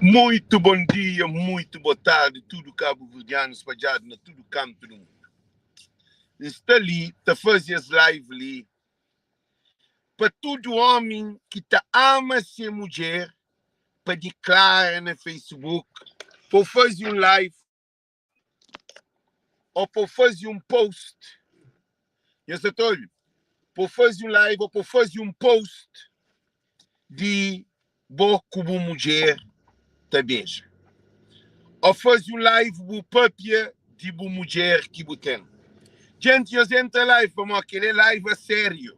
Muito bom dia, muito boa tarde, tudo cabo-verdiano espalhado na todo canto do mundo. Está ali, está fazendo as lives ali, para todo homem que ama ser mulher, para declarar no Facebook, para fazer um live, ou para fazer um post. Eu estou para fazer um live ou para fazer um post de boa como mulher te beija. Ou fazer um live do papia de boa mulher que você tem. Gente, eu entro live, para aquele live a sério.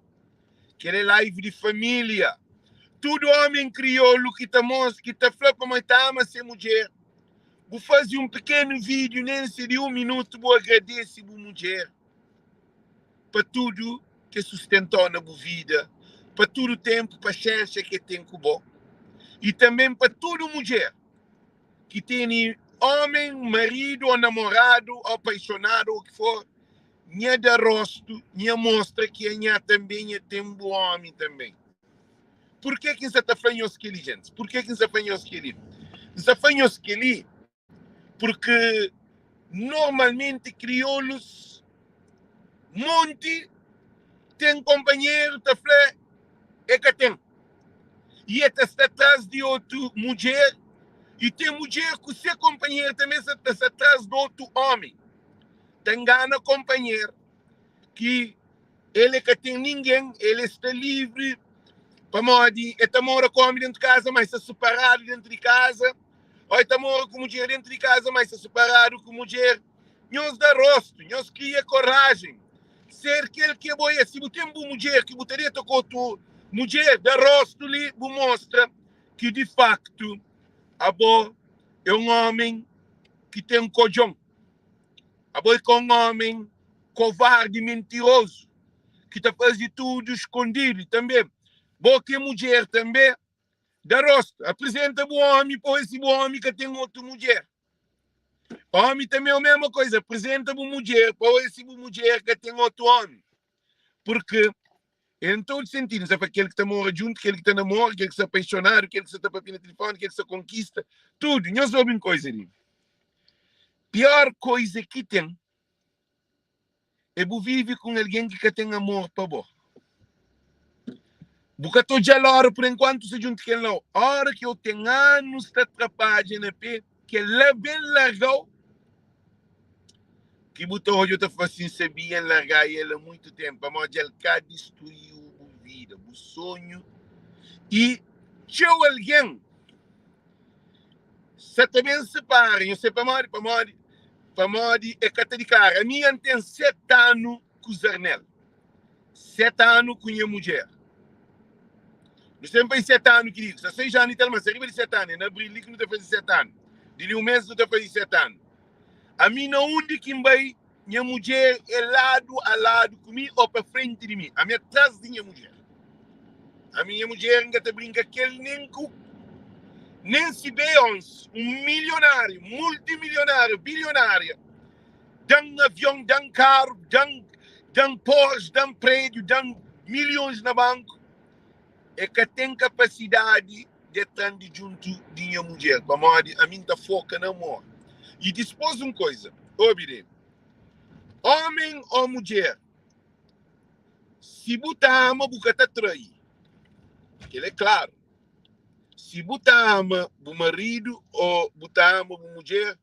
Aquele live de família. Todo homem crioulo que te mostra, que te fala para matar ama ser mulher. Vou fazer um pequeno vídeo, nem seria 1 minuto, vou agradecer a mulher. Para tudo que sustentou na boa vida. Para todo o tempo, paciência que tem com o e também para toda mulher que tem homem, marido, ou namorado, ou apaixonado, ou o que for. Nha da rosto, nha mostra que nha também tem um bom homem também. Por que você está fazendo aquilo, gente? Por que você está fazendo aquilo? Você está fazendo aquilo porque normalmente crioulos monte tem companheiro, tá falando, é que tem. E está atrás de outra mulher, e tem mulher que o seu companheiro também está atrás de outro homem. Tem gana companheiro que ele que tem ninguém, ele está livre, para ele mora com homem dentro de casa, mas está separado dentro de casa, ou ele mora com mulher dentro de casa, mas está separado com mulher. Nós dá rosto, nós cria coragem. Ser aquele que é bom, se você tem uma mulher que você teria com outra mulher, dá rosto ali, mostra que de facto a boa é um homem que tem um cojão. A boa é um homem covarde, mentiroso, que está fazendo tudo escondido também. Boa que mulher também dá rosto. Apresenta o homem para esse homem que tem outra mulher. O homem também é a mesma coisa. Apresenta a mulher para esse mulher que tem outro homem. Porque em todo sentido, sabe aquele que está morando junto, aquele que está namorado, aquele que está apaixonado, aquele que está papinho no telefone, aquele que está conquista, tudo. Nós sabemos coisa ali. Pior coisa que tem é viver com alguém que tem amor para você. Porque estou já lá, por enquanto, se junto com ele, a hora que eu tenho anos de atrapalhar na P, que ele é bem largou, que botou hoje eu estou fazendo sabia largar ele há muito tempo, mas ele cá destruiu a vida, o sonho. E tinha alguém, se também se separem, eu sei para Mori, é cata de cara. A minha tem 7 anos com o Zernel, 7 anos com a mulher. Nós temos 7 anos, querido. Se 6 anos, então, mas arriba de 7 anos. Na abril, que não está fazendo 7 anos. De um mês, não está fazendo 7 anos. A mim, não onde que vai, minha mulher é lado a lado comigo ou para frente de mim. A minha atrás de minha mulher. A minha mulher ainda está brincando que ele nem se Beyoncé, milionário, multimilionário, bilionário, dão avião, dão carro, dão Porsche, dão prédio, dão milhões na banco. É que tem capacidade de estar junto de minha mulher. A mim está foca no amor. E depois uma coisa, obede. Homem ou mulher, se você ama, você está trair. Ele é claro. Se você ama o marido ou você ama a mulher,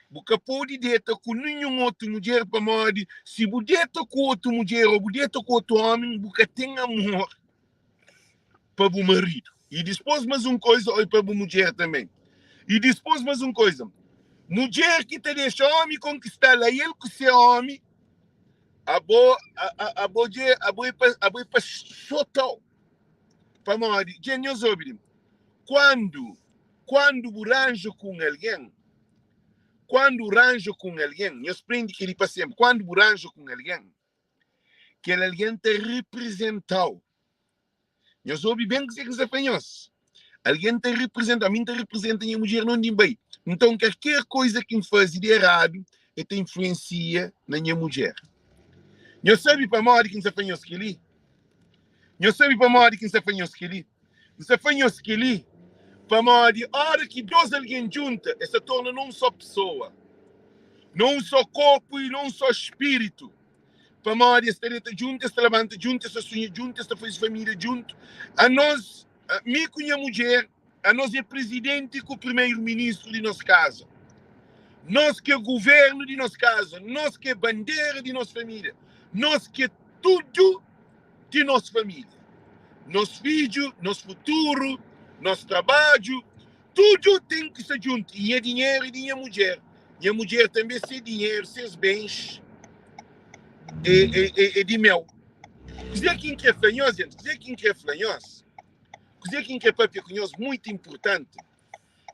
você pode deitar com nenhuma outra mulher para morrer. Se você deita com outra mulher ou você deita com outro homem, você tem amor para o marido. E depois mais uma coisa, olha para a mulher também. E depois mais uma coisa. Mulher que te deixa homem conquistar lá, ele que se homem, a boa para soltar. Para morrer. Genius obrim. Quando ranjo com alguém, eu aprendi que ele passa sempre, quando ranjo com alguém, que alguém te representou. Eu soube bem que você conhece. Alguém te representa, a mim te representa e a mulher não tem bem. Então, qualquer coisa que me faz de errado, te influencia na minha mulher. Eu sei para morrer que você faz aquilo. Eu sei para morrer que você faz aquilo. Você faz aquilo Para a hora que dois alguém junta, se torna não só pessoa, não só corpo e não só espírito. Para a estar junto, se levanta junto, se sonha junto, se faz família junto. A nós, me com a mulher, a nós é presidente e o primeiro-ministro de nossa casa. Nós que é governo de nossa casa, nós que é bandeira de nossa família, nós que é tudo de nossa família. Nosso filho, nosso futuro, nosso trabalho, tudo tem que ser junto. E é dinheiro e dinheiro mulher. E a mulher também ser dinheiro, seus bens e de mel. Dizer quem quer fanhoso, gente, dizer quem quer fanhoso, dizer quem quer papicunhoso, muito importante,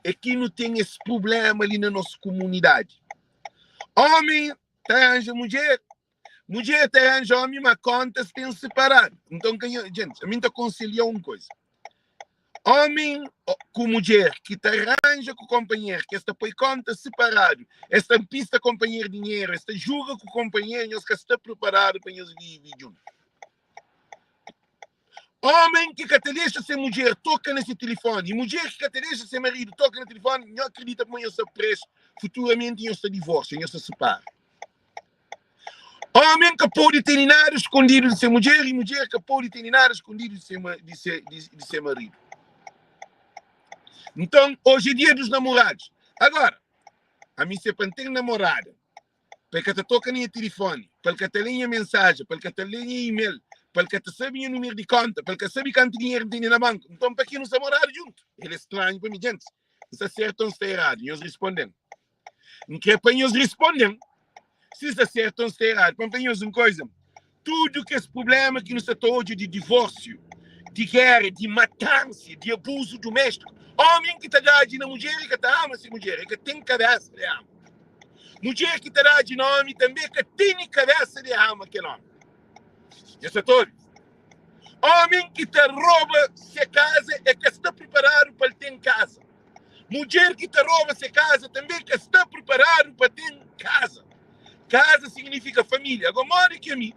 é que não tem esse problema ali na nossa comunidade. Homem arranja mulher, mulher arranja homem, mas conta se tem separado. Então, gente, a mim está conciliando uma coisa. Homem com mulher que te arranja com o companheiro, que esta põe conta separado, esta pista companheiro dinheiro, esta julga com o companheiro, que está preparado para eles viver juntos. Homem que te deixa ser mulher, toca nesse telefone, e mulher que te deixa ser marido, toca no telefone, não acredita que eles se preso, futuramente eles se divorciam, eles se separam. Homem que pode ter nada escondido de ser mulher, e mulher que pode ter nada escondido de ser marido. Então, hoje é dia dos namorados. Agora, a mim se ter namorada, para que te toca no telefone, para que te leia mensagem, para que te leia e-mail, para que te sabe o número de conta, para que sabe quanto dinheiro tem na banca. Então, para que não se namorar junto? Ele é estranho para mim, gente. Se é certo ou se está errado, e eles respondem. Não quer para eles respondem. Se é certo ou se está errado, para eles uma coisa. Tudo que esse problema que nos está hoje de divórcio, de guerra, de matança, de abuso doméstico, homem que está dando na mulher que está ama essa mulher, que tem cabeça de ama. Mulher que está dando nome também que tem cabeça de ama que nome. Esse é todo. Homem que te rouba se casa é que está preparado para ter em casa. Mulher que te rouba se casa também que está preparado para ter em casa. Casa significa família. Agora, mora que a mim,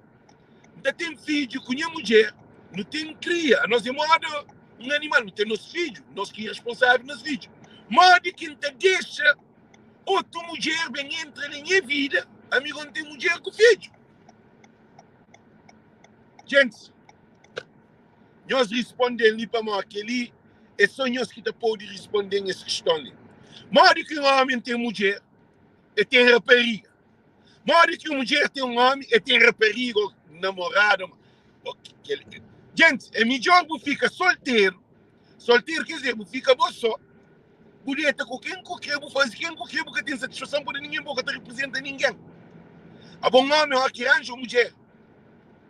não tem filho com a mulher, não tem cria. Nós é modo um animal, não tem nosso filho, nós que é responsável nos filhos. Modo que não te deixa outra mulher bem entra na minha vida, amigo, não tem mulher com filho. Gente, nós respondemos ali para nós, que ali é só nós que podemos responder nessa questão ali. Modo que um homem tem mulher, e tem rapariga. Modo que uma mulher tem um homem, e tem rapariga, ou namorado. Gente, é melhor você ficar solteiro. Solteiro quer dizer, você fica só. Você está com quem quer, você faz quem quer, porque tem satisfação por ninguém, porque não representa ninguém. A bom homem é que arranja uma mulher.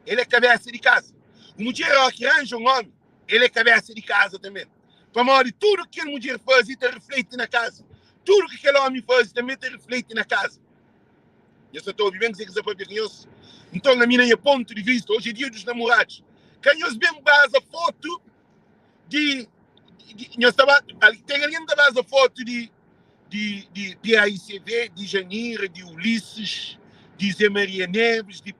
Ele é cabeça de casa. A mulher é que arranja um homem. Ele é cabeça de casa também. Para morrer, tudo que a mulher faz, te reflete na casa. Tudo que aquele homem faz, também te reflete na casa. Eu só estou vivendo sem que você pode ver. Então, na minha ponto de vista, hoje é dia dos namorados. Canhos bem base a foto de tem alguém da base a foto de PAICV, de Janeiro, de Ulisses, de Zé Maria Neves, de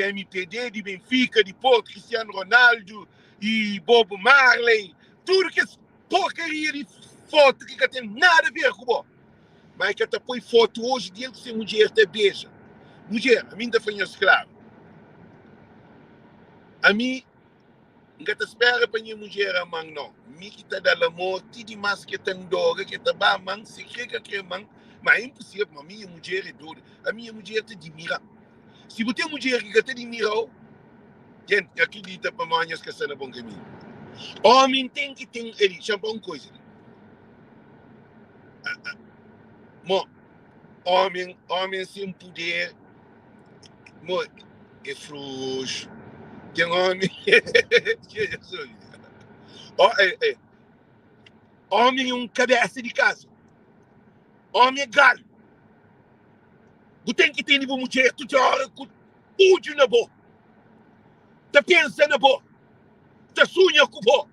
MPD, de Benfica, de Porto, Cristiano Ronaldo e Bob Marley. Tudo que é porcaria de foto que não tem nada a ver com o mas que até põe foto hoje de ele que se mulher te beija. Mulher, a mim ainda foi escravo. A mim, não te espera para minha mulher a mão, não. Me que está dando amor, tudo mais que tem dor, que está bem, mão, se quer que é mão, mas é impossível, a minha mulher é dura. A minha mulher te admira. Se você tem mulher que te admira, gente, acredita para mim, que está no bom caminho. Homem tem que ter, ele, chama uma coisa. Homem sem poder, é frouxo. Tem homem. Homem é um cabeça de casa. Homem é galo. Tu tem que ter nível mulher, tu hora com tudo na boca. Tu pensa na boca. Tu sonha com boca.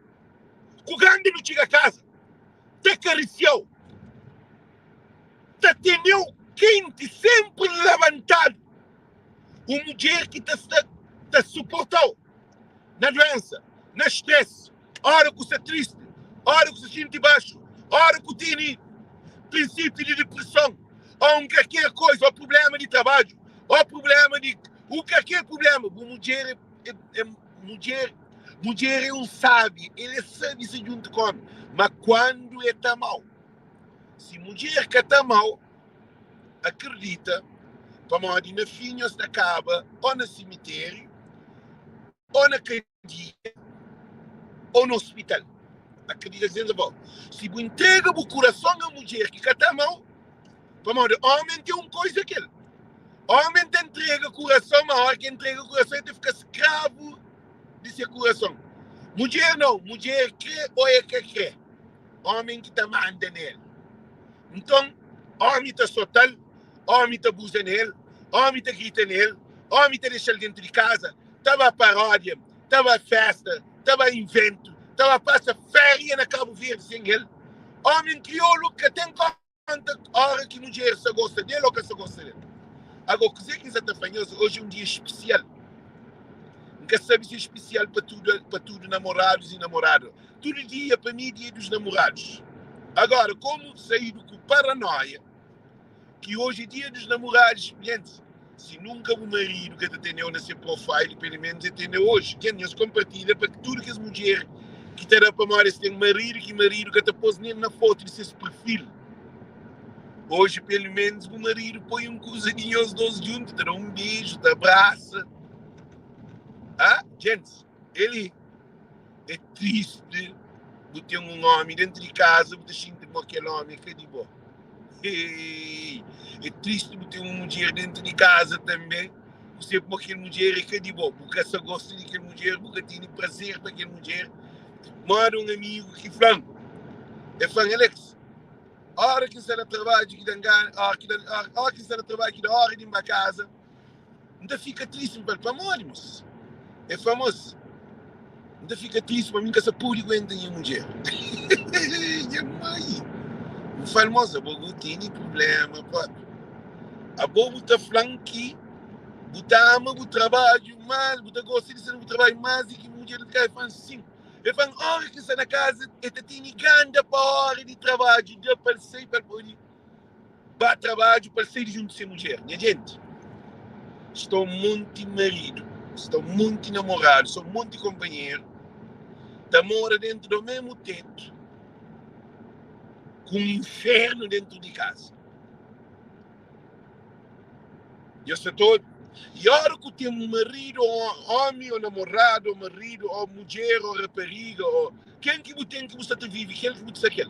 Com grande não chega a casa. Tu acariciou. Tu atendeu quente, sempre levantado. Uma mulher que te suportou na doença, na estresse, hora que você é triste, hora que se sente baixo, hora que tem princípio de depressão, ou qualquer coisa, ou problema de trabalho, ou problema de... O qualquer problema. Mulher é um sábio, ele sabe se junto com homem. Mas quando está mal, se mulher que está mal, acredita, para onde na finhos da caba, ou no cemitério, ou na cadeia, ou no hospital. Acredita dizendo, bom, se você entrega o coração à mulher que está mal, para onde homem tem uma coisa que ele. Homem te entrega o coração, mas a hora que entrega o coração, ele fica escravo desse coração. Mulher não, mulher crê ou é que crê. Homem que está manda nele. Então, homem está soltando, homem está abusa nele, homem está grita nele, homem está deixando dentro de casa, estava paródia, estava festa, estava invento, estava passa férias na Cabo Verde sem ele. Homem crioulo que tem conta a hora que mulher se gosta dele ou que se gosta dele. Agora, o que é que está fanhoso? Hoje é um dia especial. Nunca sabe se é especial para tudo namorados e namoradas. Todo dia, para mim, é dia dos namorados. Agora, como sair com paranoia, que hoje é dia dos namorados, gente, se nunca o marido que te atendeu nesse profile, pelo menos atendeu hoje, gente, nós compartilha para que tudo que as mulheres que terá para morar, se tem marido que te pôs nem na foto desse perfil. Hoje, pelo menos, o marido põe um cruzadinho aos dois juntos, te dá um beijo, te abraça. Ah, gente, ele é triste de ter um homem dentro de casa, de sentir como aquele homem que é de boa. É triste de ter uma mulher dentro de casa também, você como aquela mulher que é de boa, porque se gosta de aquela mulher, porque tem prazer para aquela mulher. Mora um amigo que fala, Alex, a hora que você está no trabalho, a hora que você está no trabalho, que da hora de ir para casa, ainda fica triste para famosos. É famoso. Ainda fica triste para mim que essa pura aguenta a mulher. Minha mãe. O famoso, a bobo tem problema, pá. A bobo está falando que você ama o trabalho mais, você gosta de ser o trabalho mais e que a mulher cai faz assim. Ele fala, hora que está na casa, ele tem grande para a hora de trabalho, de aparecer para poder para trabalho, para ser junto com a mulher. Minha gente, estou muito marido, estou muito namorado, sou muito companheiro, tá mora dentro do mesmo teto, com um inferno dentro de casa. Eu estou todo. E a hora que tem um marido, ou homem, ou namorado, ou marido, ou mulher, ou rapariga, ou quem que tem que você vive, quem que você quer.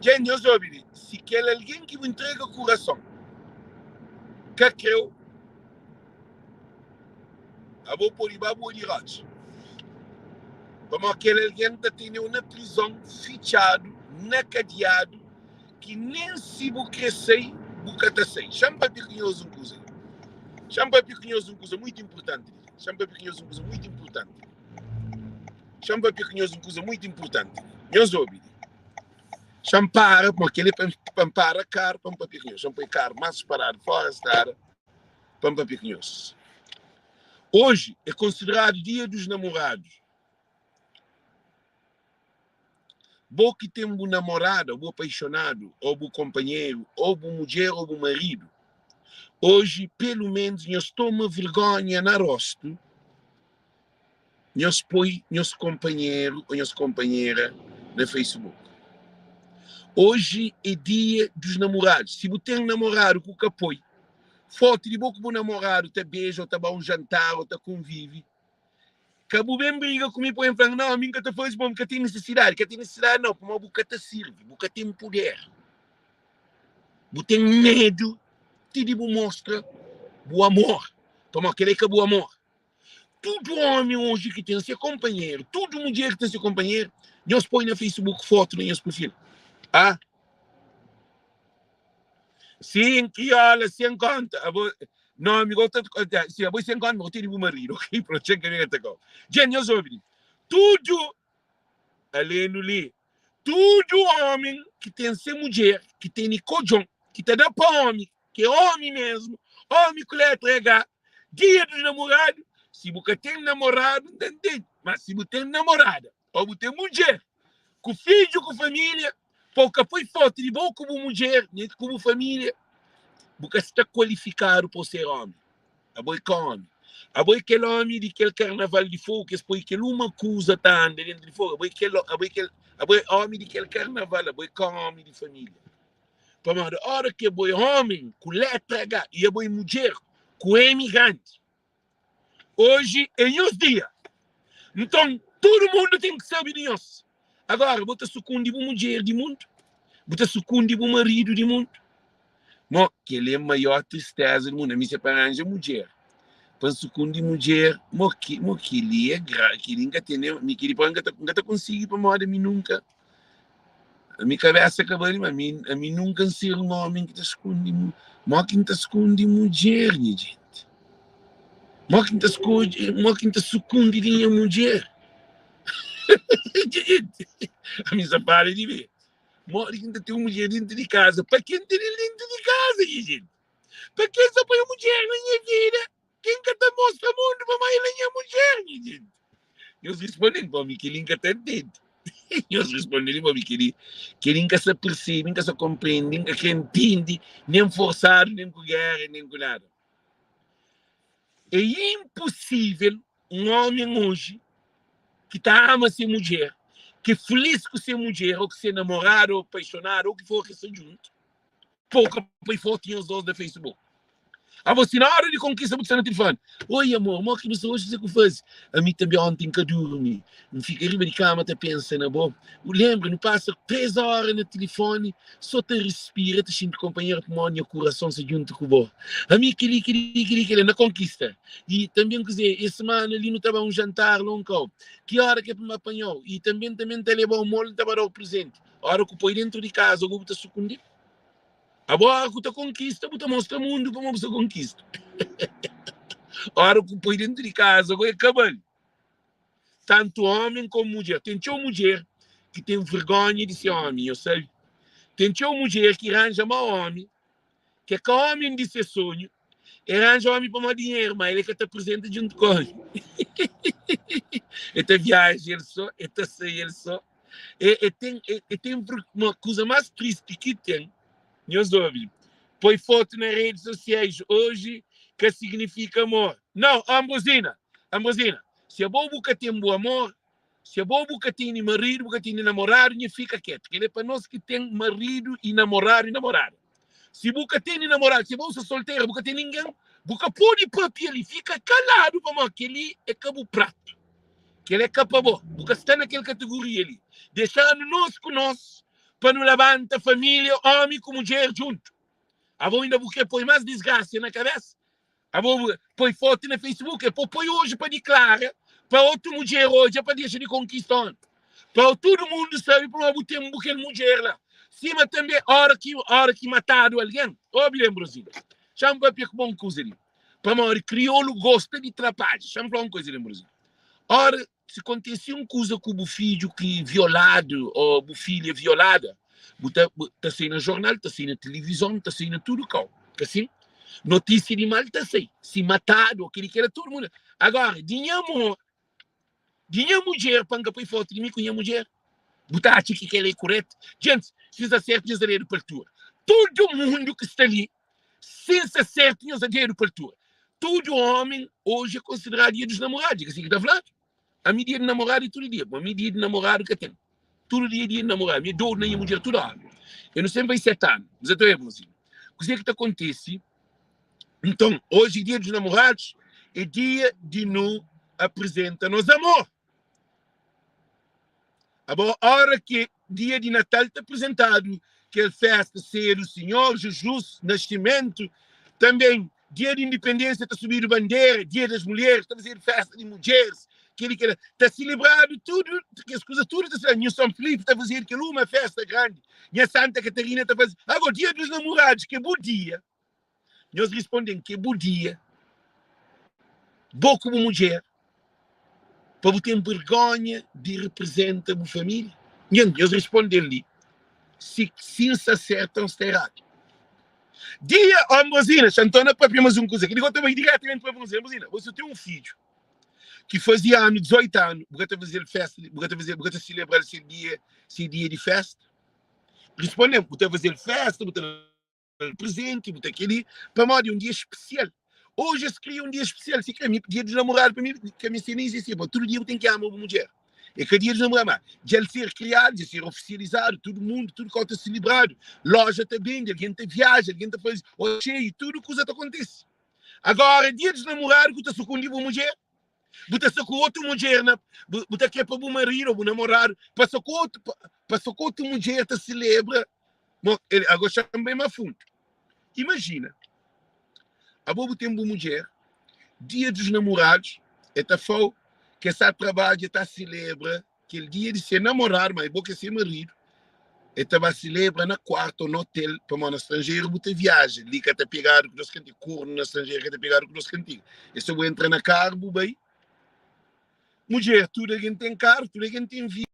Gente, eu soube, se quer alguém que me entrega o coração, que creu, eu vou pôr de babo de rato. Como aquele alguém que tem uma prisão, fichado, nacadeado, que nem se vou crescer, bucata sei. Chama para pequenhoso uma coisa. Chama para pequenhoso uma coisa muito importante. Chama para pequenhoso uma coisa muito importante. Chama para pequenhoso uma coisa muito importante. Eu soube. Chama para, porque ele para caro para pequenhoso. Chama para caro, mais parado, fora estar, para pequenhoso. Hoje é considerado Dia dos Namorados. Vou que tem um namorado, ou um apaixonado, ou um companheiro, ou uma mulher, ou um marido. Hoje, pelo menos, nós tomamos vergonha na rosto. Nós põe nosso companheiro ou nossa companheira no Facebook. Hoje é dia dos namorados. Se você tem um namorado com o apoio, foto de boca com o namorado, te beija, ou te dá um jantar, ou te convive. Cabo bem briga comigo, põe falando, não, a mim que te faz bom, que tem necessidade não, como a boca te serve, boca tem poder. Você tem medo, te digo, mostra o amor. Como aquele que é o amor. Todo homem hoje que tem seu companheiro, todo mulher que tem seu companheiro, nós põe no Facebook foto no nosso perfil. Ah? Sim, que olha, sem conta. Não, amigo, se eu vou sem conta, vou ter o marido, ok? Pronto, chega que eu tenho. Gente, eu sou tudo, além do li, todo homem que tem ser mulher, que tem cojão, que te dá para homem, que é homem mesmo, homem que lhe entrega, dia dos namorados, se você tem namorado, entende? Mas se você tem namorada, ou tem mulher, com filho, com família, pouca foi foto de boa como mulher, nem como família, porque está qualificado para ser homem. A boi que homem. A boi aquele homem de aquele carnaval de fogo, que depois aquele uma coisa está dentro de fogo, a boi homem de aquele carnaval, a boi que homem de família. Para a hora que a boi homem, com letra H, e a boi mulher, com M grande. Hoje, em os dias. Então, todo mundo tem que saber disso. Agora, bota sucundi para mulher do mundo, bota sucundi para marido do mundo. Mas, que ele é a maior tristeza do mundo. A mim se arranja mulher. Para sucundi mulher, mas que ele é grave, que ele nunca tem, que ele nunca consegue para moda, a mim nunca. A minha cabeça acabou a mim nunca ser um homem que está escondido, mas que está escondido mulher, gente. Mas que está escondido a mulher. A minha se para de ver. Mas que ainda tem uma mulher dentro de casa. Para quem tem dentro de casa, gente? Para quem só põe a mulher na minha vida? Quem que te mostra o mundo para mais a minha mulher, gente? Eles respondem para mim que ele nunca está dentro. Eles respondem para mim que ele nunca se percebe, nunca se compreende, nunca se entende, nem forçado, nem com guerra, nem com nada. É impossível um homem hoje que ama ser mulher, que é feliz com ser mulher, ou que ser namorado, ou apaixonado, ou que for que seja junto, pouco para fotinhos dos da Facebook. A você, na hora de conquista, você no telefone. Oi, amor, que você hoje que faz? A mim também ontem que eu dormi. Não fica riba de cama, até pensa na boa. Lembra, não passa 3 horas no telefone, só te respira, te sinto companheiro, com o coração se junto com o bom. A mim, que na conquista. E também, quer dizer, essa semana ali não estava um jantar longo. Que hora que me apanhou? E também te levou o molho, estava dar o presente. A hora que eu põe dentro de casa, eu vou te sucumbir. Agora que tu conquista, tu mostra o mundo como você conquista. Agora que põe dentro de casa, agora é cabelo. Tanto homem como mulher. Tem uma mulher que tem vergonha de ser homem, eu sei. Tem uma mulher que arranja mal homem, que é homem de ser sonho, e arranja homem para mais dinheiro, mas ele é que te apresenta junto com ele. Esta viagem ele só, esta ceia ele só. E tem uma coisa mais triste que tem. Meus ouvintes, põe foto nas redes sociais hoje que significa amor. Não, Ambrosina, se a boa boca tem bom amor, se a boa boca tem marido, boca tem namorado, não fica quieto. Ele é para nós que tem marido e namorado. Se boca tem namorado, se a boa solteira, boca tem ninguém, boca pode papel e fica calado para mim, que ele é cabo prato. Que ele é capa boa, boca está naquela categoria ali. Deixando nós com nós, para não levantar a família, homem com mulher junto. A avó ainda porque põe mais desgraça na cabeça. A avó põe foto no Facebook, põe hoje para declarar, para outra mulher hoje, para deixar de conquistar. Para todo mundo sabe para não ter uma mulher lá. Cima também, hora que mataram alguém, ó, Bilembrozinho. Chama para ver uma coisa ali. Para mim, crioulo gosta de trapalhar. Chama para uma coisa, Bilembrozinho. Ora, se acontecer uma coisa com o filho que é violado, ou o filho é violada, está saindo no jornal, está saindo na televisão, está saindo tudo cá. Assim? Notícia de mal está saindo. Se matado, aquele que era todo mundo. Agora, dinha mulher, panga para foto de mim com a mulher. Botar a que ela é correta. Gente, se está certo, diz a aeroportura. Todo mundo que está ali, se está certo, diz a aeroportura. Todo homem hoje é considerado dia dos namorados. Assim que está falando? A minha dia de namorado é todo dia. A minha dia de namorado que tem. Todo dia de namorado. Minha dor na minha mulher toda hora. Eu não sei vai 7 anos. Mas eu estou assim. O que é que acontece? Então, hoje, dia dos namorados, é dia de nos apresentar nos amor. A hora que dia de Natal está apresentado, que é festa ser o Senhor Jesus, nascimento, também dia de independência está subindo bandeira, dia das mulheres, está fazendo festa de mulheres, está celebrado tudo, que as coisas tudo está fazendo. São Felipe está fazendo uma festa grande, e a Santa Catarina está fazendo. Agora, dia dos namorados, que é bom dia. Nós respondemos que é bom dia, bom como mulher, para ter vergonha de representar a família. E nós respondemos ali, se se acertam, está errado. Dia, Ambrosina, Chantona, para mais uma coisa, que digo também diretamente para você, Ambrosina, você tem um filho que fazia ano, 18 anos, bota fazer festa, bota celebrar esse dia de festa. Respondemos, bota fazer festa, bota presente, bota aquele, para modo um dia especial. Hoje se cria um dia especial, se quer dia de namorar, para mim, que a minha cena existe, todo dia eu tenho que amar uma mulher. É que dia de namorar, de ele ser criado, de ser oficializado, todo mundo, tudo que está celebrado, loja também, alguém está viaja, alguém está fazendo, cheio, tudo coisa que acontece. Agora, dia de namorar, que está escondido uma mulher, você com outra mulher, você quer para o marido ou o namorado, passou com outra mulher, te celebra, agora também mais fundo. Imagina, a bobo tem uma mulher, dia dos namorados, está fal que essa trabalho está celebra, que o dia de ser namorado, mas boca ser marido, estava celebra na quarta ou no hotel, para no estrangeiro, você viaja, ali que está pegado com nós cantigos, corno no estrangeiro que está pegado com nós cantigos. E se eu entrar na carro, bem, mulher, tudo a gente tem carro, tudo a gente tem vida,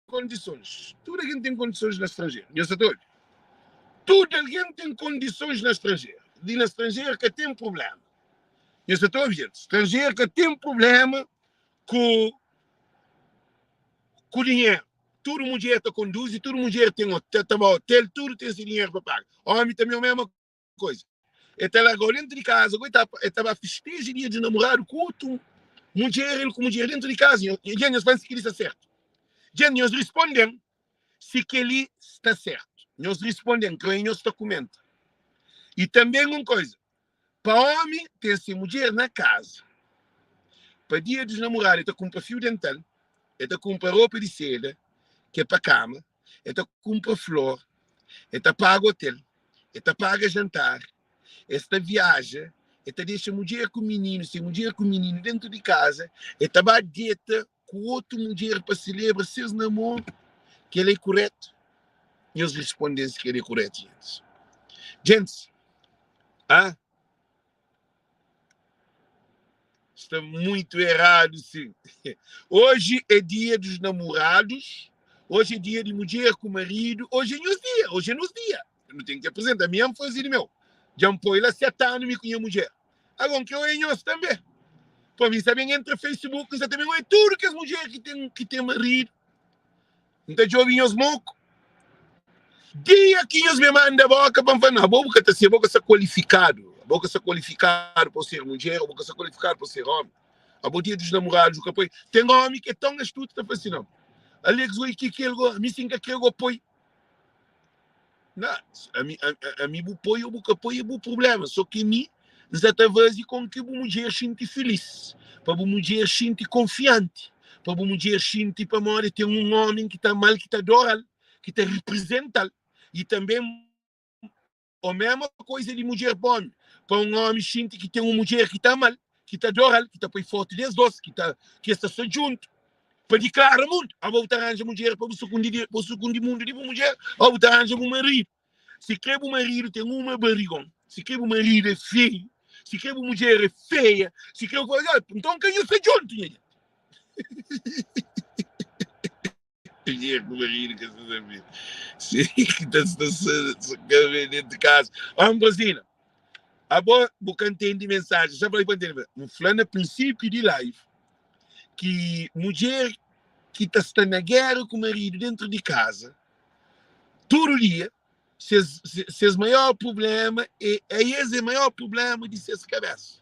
condições. Tudo a gente tem condições no estrangeiro. Tudo a gente tem condições no estrangeiro. E no estrangeiro que tem problema. Estrangeiro que tem problema com dinheiro. Tudo mulher te conduz e tudo mulher tem hotel, tudo tem esse dinheiro para pagar. Homem também é a mesma coisa. Então, agora dentro de casa, estava festejo dia de namorado com outro mulher dentro de casa. E eles pensam que ele está certo. Eles respondem se que ele está certo. Eles respondem que eles está comenta. E também uma coisa. Para homem, tem essa mulher na casa. Para dia dos namorados, ele compra fio dental, ele compra roupa de seda, que é para cama, ele compra flor, ele paga hotel, ele paga jantar, ele viaja, ele deixa mulher com menino, se mulher com menino dentro de casa, ele vai dieta com outra mulher para celebrar seus namoros, que ele é correto. E eles respondem que ele é correto, gente. Gente, está muito errado, sim. Hoje é dia dos namorados, hoje é dia de mulher com marido, hoje é nos dias. Eu não tenho que apresentar, minha mãe fazia meu. Já me põe lá 7 anos me conheço mulher. Agora que eu é nós também. Para mim, também entra Facebook, você também é tudo que as mulheres que tem marido. Então, eu vim os mocos. Dia que eles me mandam a boca para falar, a boca está qualificado. A boca está qualificado para ser mulher, a boca está qualificado para ser homem. A boa dia dos namorados, o capô. Tem homem que é tão astuto que está assim, não. Alex, o que ele me singa que ele apoia. Não, a mim o apoio, o apoio é o problema. Só que a mim, exatamente com que a mulher sinta feliz. Para a mulher sinta confiante. Para a mulher sinta para morrer tem um homem que está mal, que está adora, que está representa. E também a mesma coisa de mulher bom. Para um homem sinta que tem uma mulher que está mal, que está adora, que está por foto dos dois, que está só junto. Para declarar muito. A volta arranja mulher para o segundo mundo de uma mulher, a volta arranja um marido. Se quer um marido tem uma barrigão, se quer um marido é feio, se quer uma mulher é feia, se quer então quem eu sei junto, gente? Mulher com marido que você sabe. Sim, que está dentro de casa. Brasília. A boa tem de mensagem, já para entender. Um fulano, princípio de live, que mulher que está na guerra com o marido dentro de casa, todo dia, seus maior problema esse maior problema de seus cabeças.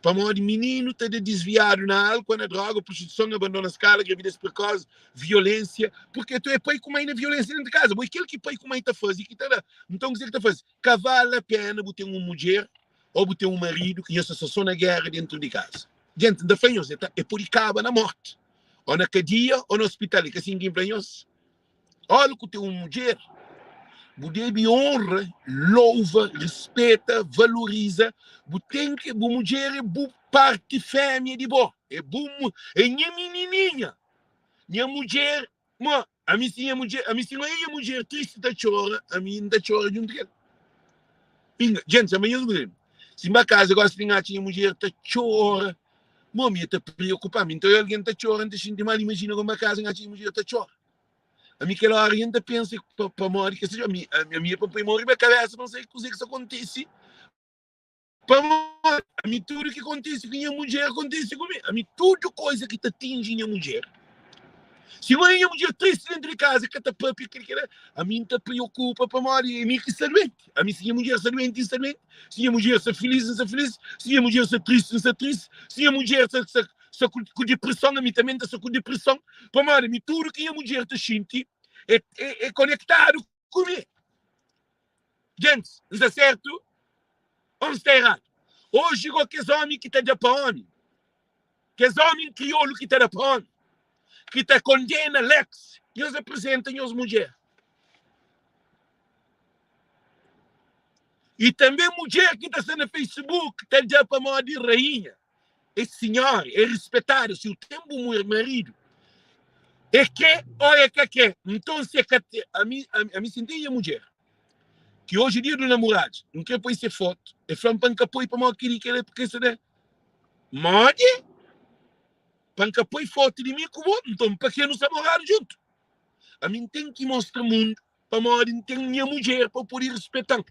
Para morrer menino está desviado na álcool, na droga, prostituição, abandono a escala, gravidez precoce, violência, porque tu é pai com mãe na violência dentro de casa. Mas aquele que pai com mãe está fazendo, que está então dizer que está fazendo, que vale a pena ter uma mulher ou ter um marido que essa só na guerra dentro de casa. Gente, ainda fanhos, é por acaba na morte. Ou na cadeia, ou no hospital, que assim que fanhos. Olha que tem uma mulher, você me honra, louva, respeita, valoriza. Você tem que, a mulher é boa parte fêmea de boa. É minha menininha. Minha mulher, a minha mulher triste da chora, a minha da chora junto com ela. Gente, amanhã eu digo, se minha casa gosta de minha mulher tá chora, minha está preocupada. Então alguém está chorando, sente mal, imagina como a casa minha mulher tá chora. A mim aquela hora ainda pensa para morrer, que seja a minha para morrer minha cabeça, não sei o que isso acontece. A mim tudo que acontece com minha mulher acontece comigo. A mim tudo coisa que te atinge minha mulher. Se minha mulher triste dentro de casa, que está papi, a mim te preocupa para morrer. A mim que está doente. A mim se minha mulher está doente, está doente. Se minha mulher está feliz, está feliz. Se minha mulher está triste, está triste. Se minha mulher está com depressão, a mim também está com depressão. Para morrer, a mim tudo que minha mulher está sente é conectado comigo. Gente, está certo? Ou está errado? Hoje chegou que homem que está de pão, que homem crioulo que está de pão, que está condena Lex, e eles apresentam as mulheres. E também mulher que está no Facebook, que está de pão de rainha, é senhora, é respeitada, se o tempo marido. É que, olha que é. Então, se a mim senti a mulher. Que hoje é dia do namorado, não quer pôr essa foto, é falando para que apoie para mal que ele porque isso é mode, para que apoie foto de mim com o outro, então para que não se namorar junto? A mim tem que mostrar o mundo, para mal tem minha mulher para poder respeitar.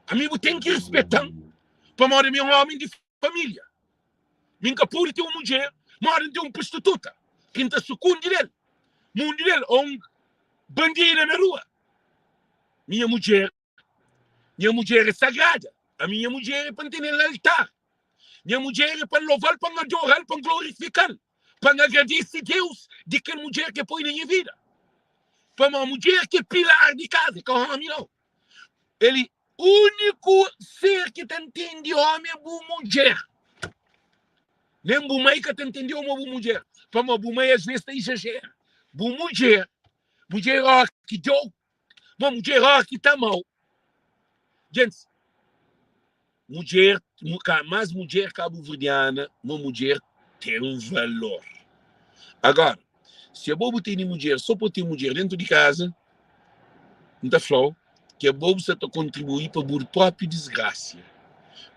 A mim tem que respeitar, para mal meu homem de família. Mim que pode ter uma mulher, mas tem uma prostituta, que está sucumbindo dele, mundo dele, ou um bandido na rua. Minha mulher é sagrada. A minha mulher é para ter no altar. Minha mulher é para louvar, para adorar, para glorificar. Para agradecer a Deus de que a mulher que põe na minha vida. Para uma mulher que é pilar de casa, que é homem não. Ele, único ser que te entende homem é boa mulher. Nem boa mãe que te entende homem é boa mulher. Para uma boa mãe às vezes te exagera. Boa mulher que deu. Uma mulher que está mal. Gente, mulher, mais mulher cabo-verdiana, uma mulher tem um valor. Agora, se a bobo tem mulher, só para ter mulher dentro de casa, não está flow, que a bobo só está contribuir para a própria desgraça.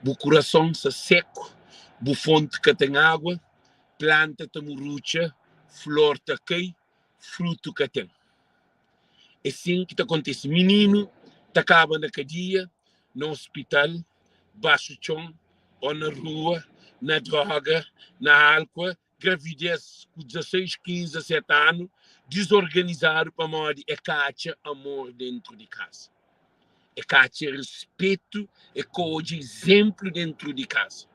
O coração está seco, a fonte que tem água, planta está murrucha, flor está cai, fruto que tem. É assim que acontece. Menino está acaba na cadeia, no hospital, baixo chão, ou na rua, na droga, na álcool, gravidez com 16, 15, 17 anos, desorganizado para morrer. É cátia amor dentro de casa. É cátia respeito, é coisa exemplo dentro de casa.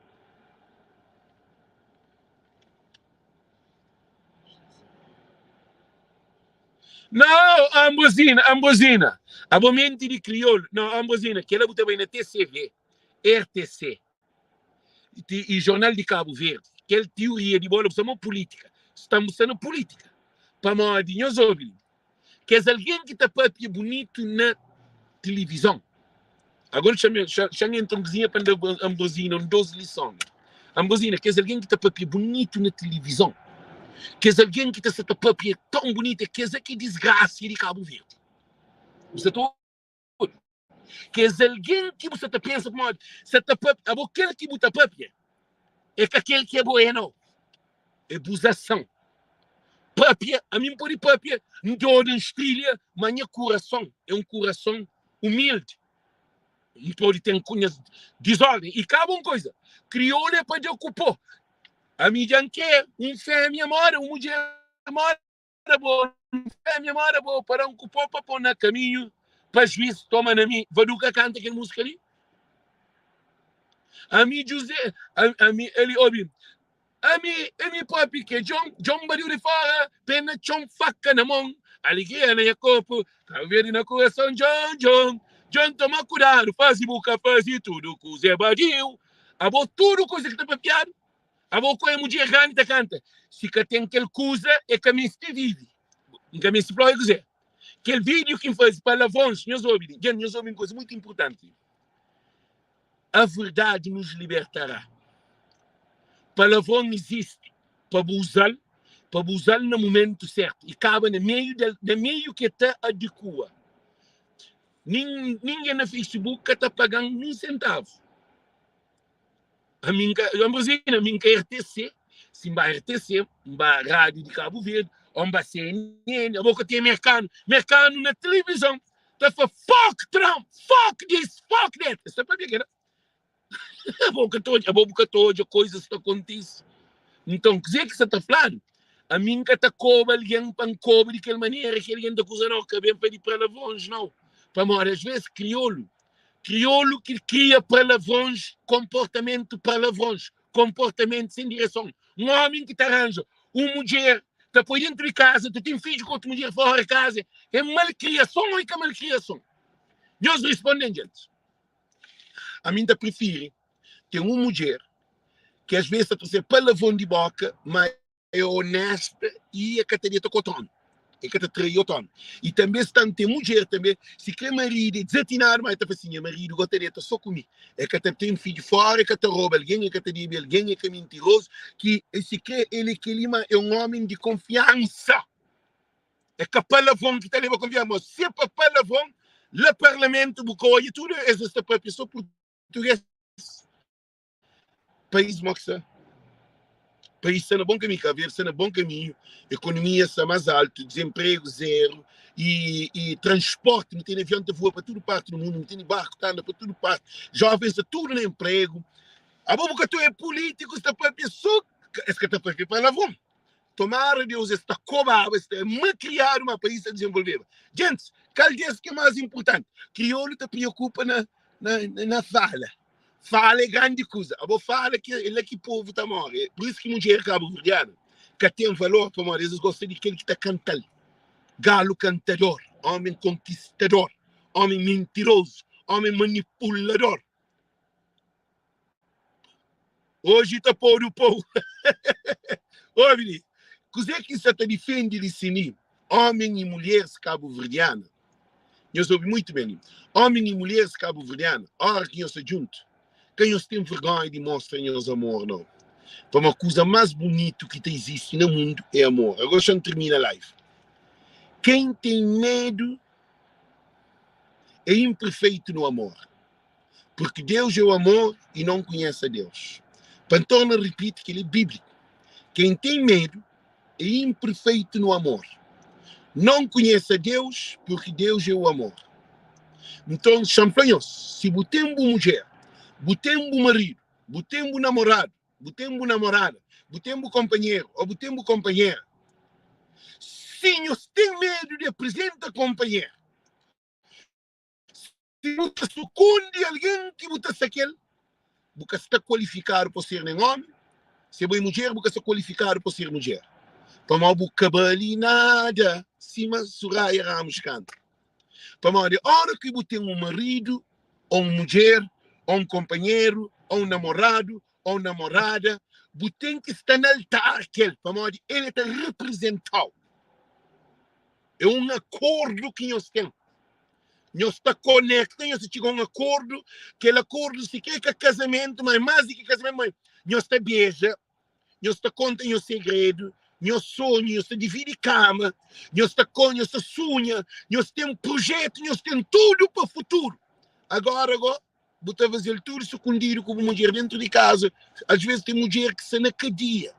Não, ambosina. Abomento de crioulo. Não, ambosina, que ela botou bem na TCV, RTC, e Jornal de Cabo Verde, que é teoria de bola, somos política. Estamos sendo política. Para nós ouvir. Que é alguém que está papia bonito na televisão. Agora chama então cozinha para ambosina, 12 lições. Ambosina, que é alguém que está papia bonito na televisão. Que é alguém que está essa papia tão bonita, que é que desgraça de Cabo Verde. Você está que é alguém que você pensa, você está papia, aquele que você papia, é que aquele que é bueno, é abusação. Papia, a mim pode papia, não dou uma estrela, mas meu coração é um coração humilde. Não pode ter desordem. E cabe uma coisa, crioulo é para de ocupar. A mim já quer um fêmea mora, uma mulher mora, boa, um fêmea mora, boa, para um cupom para pôr no caminho, para juízo, toma na mim, vai nunca canta aquela música ali. A mim, José, a mim, ele ouve, a mim, papi, que John Bariu de fora, pena, John faca na mão, alegria na corpo, caveira na coração, John, toma cuidado, faz boca, faz tudo, com o Zé Badil, abou tudo coisa que tá papiado. A boca é mulher grande canta. Se que tem aquele coisa, é que a mim se vive. Então, me explica dizer. Aquele vídeo que faz palavrões, nós ouvimos uma coisa muito importante. A verdade nos libertará. Palavrão existe para usar no momento certo. E cabe no meio que está adequa. Ninguém no Facebook está pagando um centavo. A minha RTC, se vai RTC, vai Rádio de Cabo Verde, vai CNN, a boca tem mercado na televisão, tá falando, fuck Trump, fuck this, fuck that. Isso é para ver, a boca toda, coisas que acontecem. Então, quer dizer que você está falando? A mim que está cobra alguém para cobrar de aquela maneira que alguém está acusando que vem pedir para lavões, não. Para morrer, às vezes, crioulo que cria palavrões, comportamento palavrões, comportamento sem direção. Um homem que te arranja, uma mulher, te põe dentro de casa, tu tem filho com outra mulher fora de casa, é malcriação ou é malcriação? Nós respondemos, gente. A mim te prefere ter uma mulher que às vezes tu ser palavrão de boca, mas é honesta e a categoria te contando. É que te traiu tanto. E também se tem mulher também, se quer marido, desatinar, mas tá assim, marido gostaria de só comigo. É que tem um filho fora, é que te rouba alguém, é que te diz alguém, é que é mentiroso, que se quer ele que ele é um homem de confiança. É que palavrão que te leva a confiança. Mas se é para palavrão, o parlamento, e tudo, existe para a pessoa portuguesa. País moxa. País está no bom caminho, Cabo Verde está no bom caminho, economia está mais alta, desemprego zero, e transporte, não tem avião de voa para toda parte do mundo, não tem barco que anda para toda parte, jovens está tudo no emprego. A boca tu é político, está para a pessoa, esse que está para palavrão. Tomara Deus está cobrado, está a criar um país a desenvolver. Gente, qual é que é mais importante? Crioulo te preocupa na fala. Fala é grande coisa. A boa fala que ele é que o povo está morrendo. Por isso que mulher cabo-verdiana, que tem valor para morrer, eles gostam de aquele que está cantando. Galo cantador, homem conquistador, homem mentiroso, homem manipulador. Hoje está por o povo. Ô, menino, coisa que você está defendendo de sini, homem e mulheres cabo-verdianas. Eu soube muito bem. Homem e mulheres cabo-verdianas, hora que eu se junto. Quem eles têm vergonha de mostrar eles amor, não. Para uma coisa mais bonita que existe no mundo é amor. Agora já termina a live. Quem tem medo é imperfeito no amor. Porque Deus é o amor e não conhece a Deus. Pantona repite que ele é bíblico. Quem tem medo é imperfeito no amor. Não conhece a Deus porque Deus é o amor. Então, champanhos, se botem uma mulher, botem um marido, botem um namorado, botem uma namorada, botem um companheiro ou botem uma companheira, se você tem medo de apresentar companheiro, se você sucumbe a alguém que você se quer, você está qualificado para ser um homem, se é mulher, você está qualificado para ser mulher. Para mal bucabali nada, cima Soraya Ramos canta. Para mal de hora que você tem um marido, ou uma mulher, ou um companheiro, ou um namorado, ou namorada, você tem que estar no altar aquele, para mal de ele está representado. É um acordo que nós temos. Nós está conectados, nós chegamos a um acordo, que aquele acordo se quer que é casamento, mas mais do que casamento, mas nós está beija, nós está conta o segredo, nós sonha, nós divide cama, nós está com, nós sonha, nós temos projeto, nós temos tudo para o futuro. Agora, você fazer tudo escondido como mulher dentro de casa. Às vezes tem mulher que se na cadeia.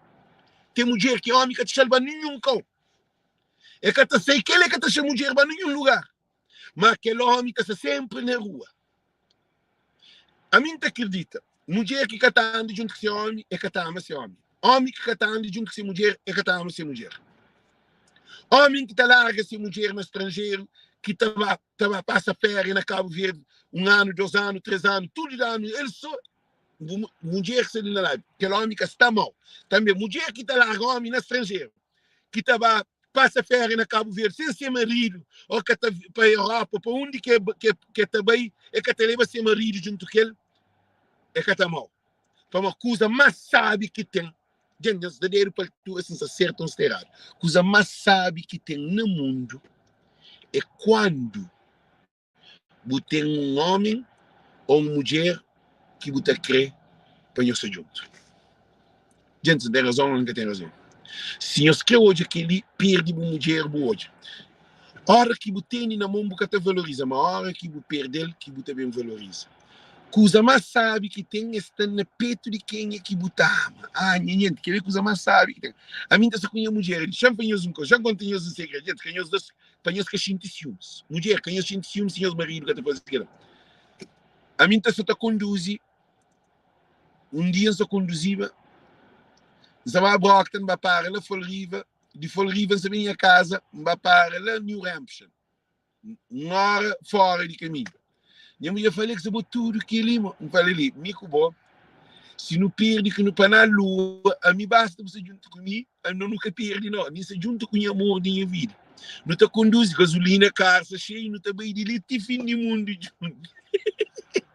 Tem mulher que é homem que te chama nenhum cão. É que te sei que ele é que te chama mulher para nenhum lugar. Mas aquele homem está sempre na rua. A mim te acredita. Mulher que está andando junto com esse homem é que está ama esse homem. Homem que está andando junto com essa mulher é que está ama essa mulher. Homem que está larga essa mulher no estrangeiro, que passa férias na Cabo Verde, 1 ano, 2 anos, 3 anos, tudo de ano. Ele só. Mulher que está lá, aquele homem que está mal. Também, mulher que está larga, homem no estrangeiro, que passa férias na Cabo Verde sem ser marido, ou que está para a Europa, para onde que está bem, é que está leva ser marido junto com ele, é que está mal. Para uma coisa mais sabe que tem. Gente, os verdadeiros para tu assim acertam os errados. A coisa mais sabe que tem no mundo é quando você tem um homem ou uma mulher que você crê para você junto. Gente, tem razão ou não tem razão? Se você crê hoje que ele perde uma mulher hoje, a hora que você tem na mão, você valoriza, mas a hora que você perde ele, que você também valoriza. Coisa mais sabe que tem está no peito de quem é que você ama. Ah, gente, quer ver coisa mais sabe que tem. A mim, se conhece mulher, ele chama um coisa, já contei um segredo, gente, conhece das, conhece que sente ciúmes. Mulher, conhece sente ciúmes, senhor marido, que está fazendo. A mim, se conduz um dia eu conduzia, estava a Brockton, me para lá, Fall River, de Fall River, se minha casa, me para lá, New Hampshire, uma hora fora de caminho. E eu falei que se botou tudo que ele, eu falei ali, mico bom, se não perde que não para na lua, a mim basta você junto comigo, eu nunca perde não, nem se junto com o amor da minha vida. Não te conduz gasolina, carro, cheio, não te vai de fim do mundo junto.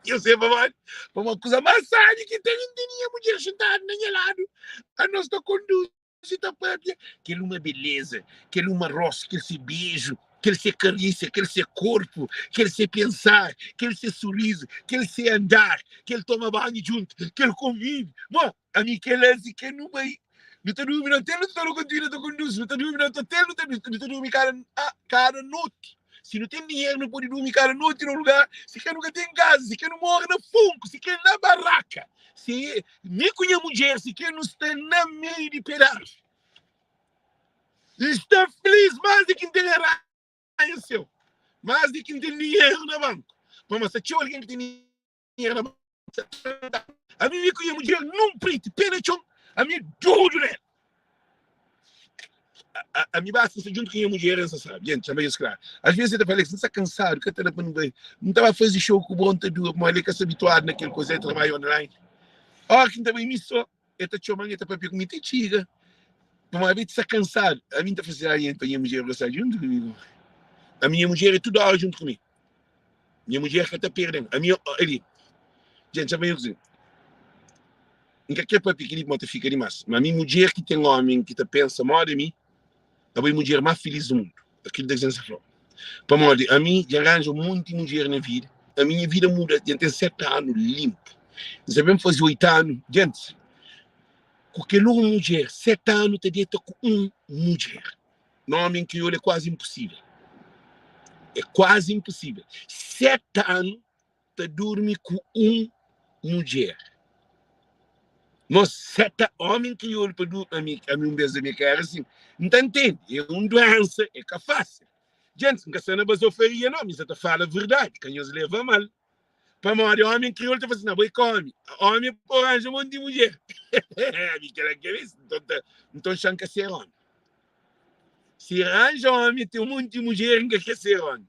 Eu sei, para uma coisa mais sádia que tem minha mulher sentada no meu lado, a nós te conduz, está perto, que ele uma beleza, que ele uma roça, que ele se beijo, que ele se carícia, que ele se corpo, que ele se pensar, que ele se sorriso, que ele se andar, que ele toma banho junto, que ele convive. Bom, a mim que ele é assim, que não vai. Não te dorme no hotel, não te continua, não te conduz, não te dorme no hotel, não te dorme cara noite. Se não tem dinheiro, não pode dormir cara noite no lugar. Se quer nunca tem casa, se quer não morre no funko, se quer na barraca. Se nem com a mulher, se quer não está na meio de pedaço. Está feliz mais de quem tem seu, mais de quem tem dinheiro na banca. Mas se tinha alguém que tem dinheiro na banca, a mim com a mulher não prende, pena chão, a mim tudo, né? A mim basta se junto com a mulher, essa sabe, gente, também é claro. Às vezes eu falei que você está cansado, que não estava a fazer show com o bom tudo, mas ele que se habituado naquele coisa de trabalho online. Quem também me só, eu te chamo, eu te papi com minha tiga. Mas a gente está cansado, a mim está fazendo aí, então a minha mulher está junto comigo. A minha mulher é tudo a hora junto comigo. Minha mulher que está perdendo. A minha, ele, gente, já veio dizer. Em qualquer papi que ele pode ficar demais. Mas a minha mulher que tem um homem que pensa mal de mim, é a mulher mais feliz do mundo. Aquilo da gente falou. Para mim, a mim, já arranjo muita mulher na vida. A minha vida muda. Eu tenho 7 anos limpo. Sabemos fazer 8 anos. Gente, qualquer uma mulher, 7 anos, te deita com uma mulher. No homem que é quase impossível. É quase impossível. 7 anos, te dorme com uma mulher. Nós, 7 homens que eu para dormir a mim um beijo da minha cara assim. Não entende? É uma doença, é que é fácil. Gente, não quer basofaria, não, mas você fala a verdade, que nos leva mal. Para morrer, homem crioulo está fazendo, boi come. Homem, porra, arranja um monte de mulher. Aquela que é isso, não estou achando que é ser homem. Se arranja homem, tem um monte de mulher que quer ser homem.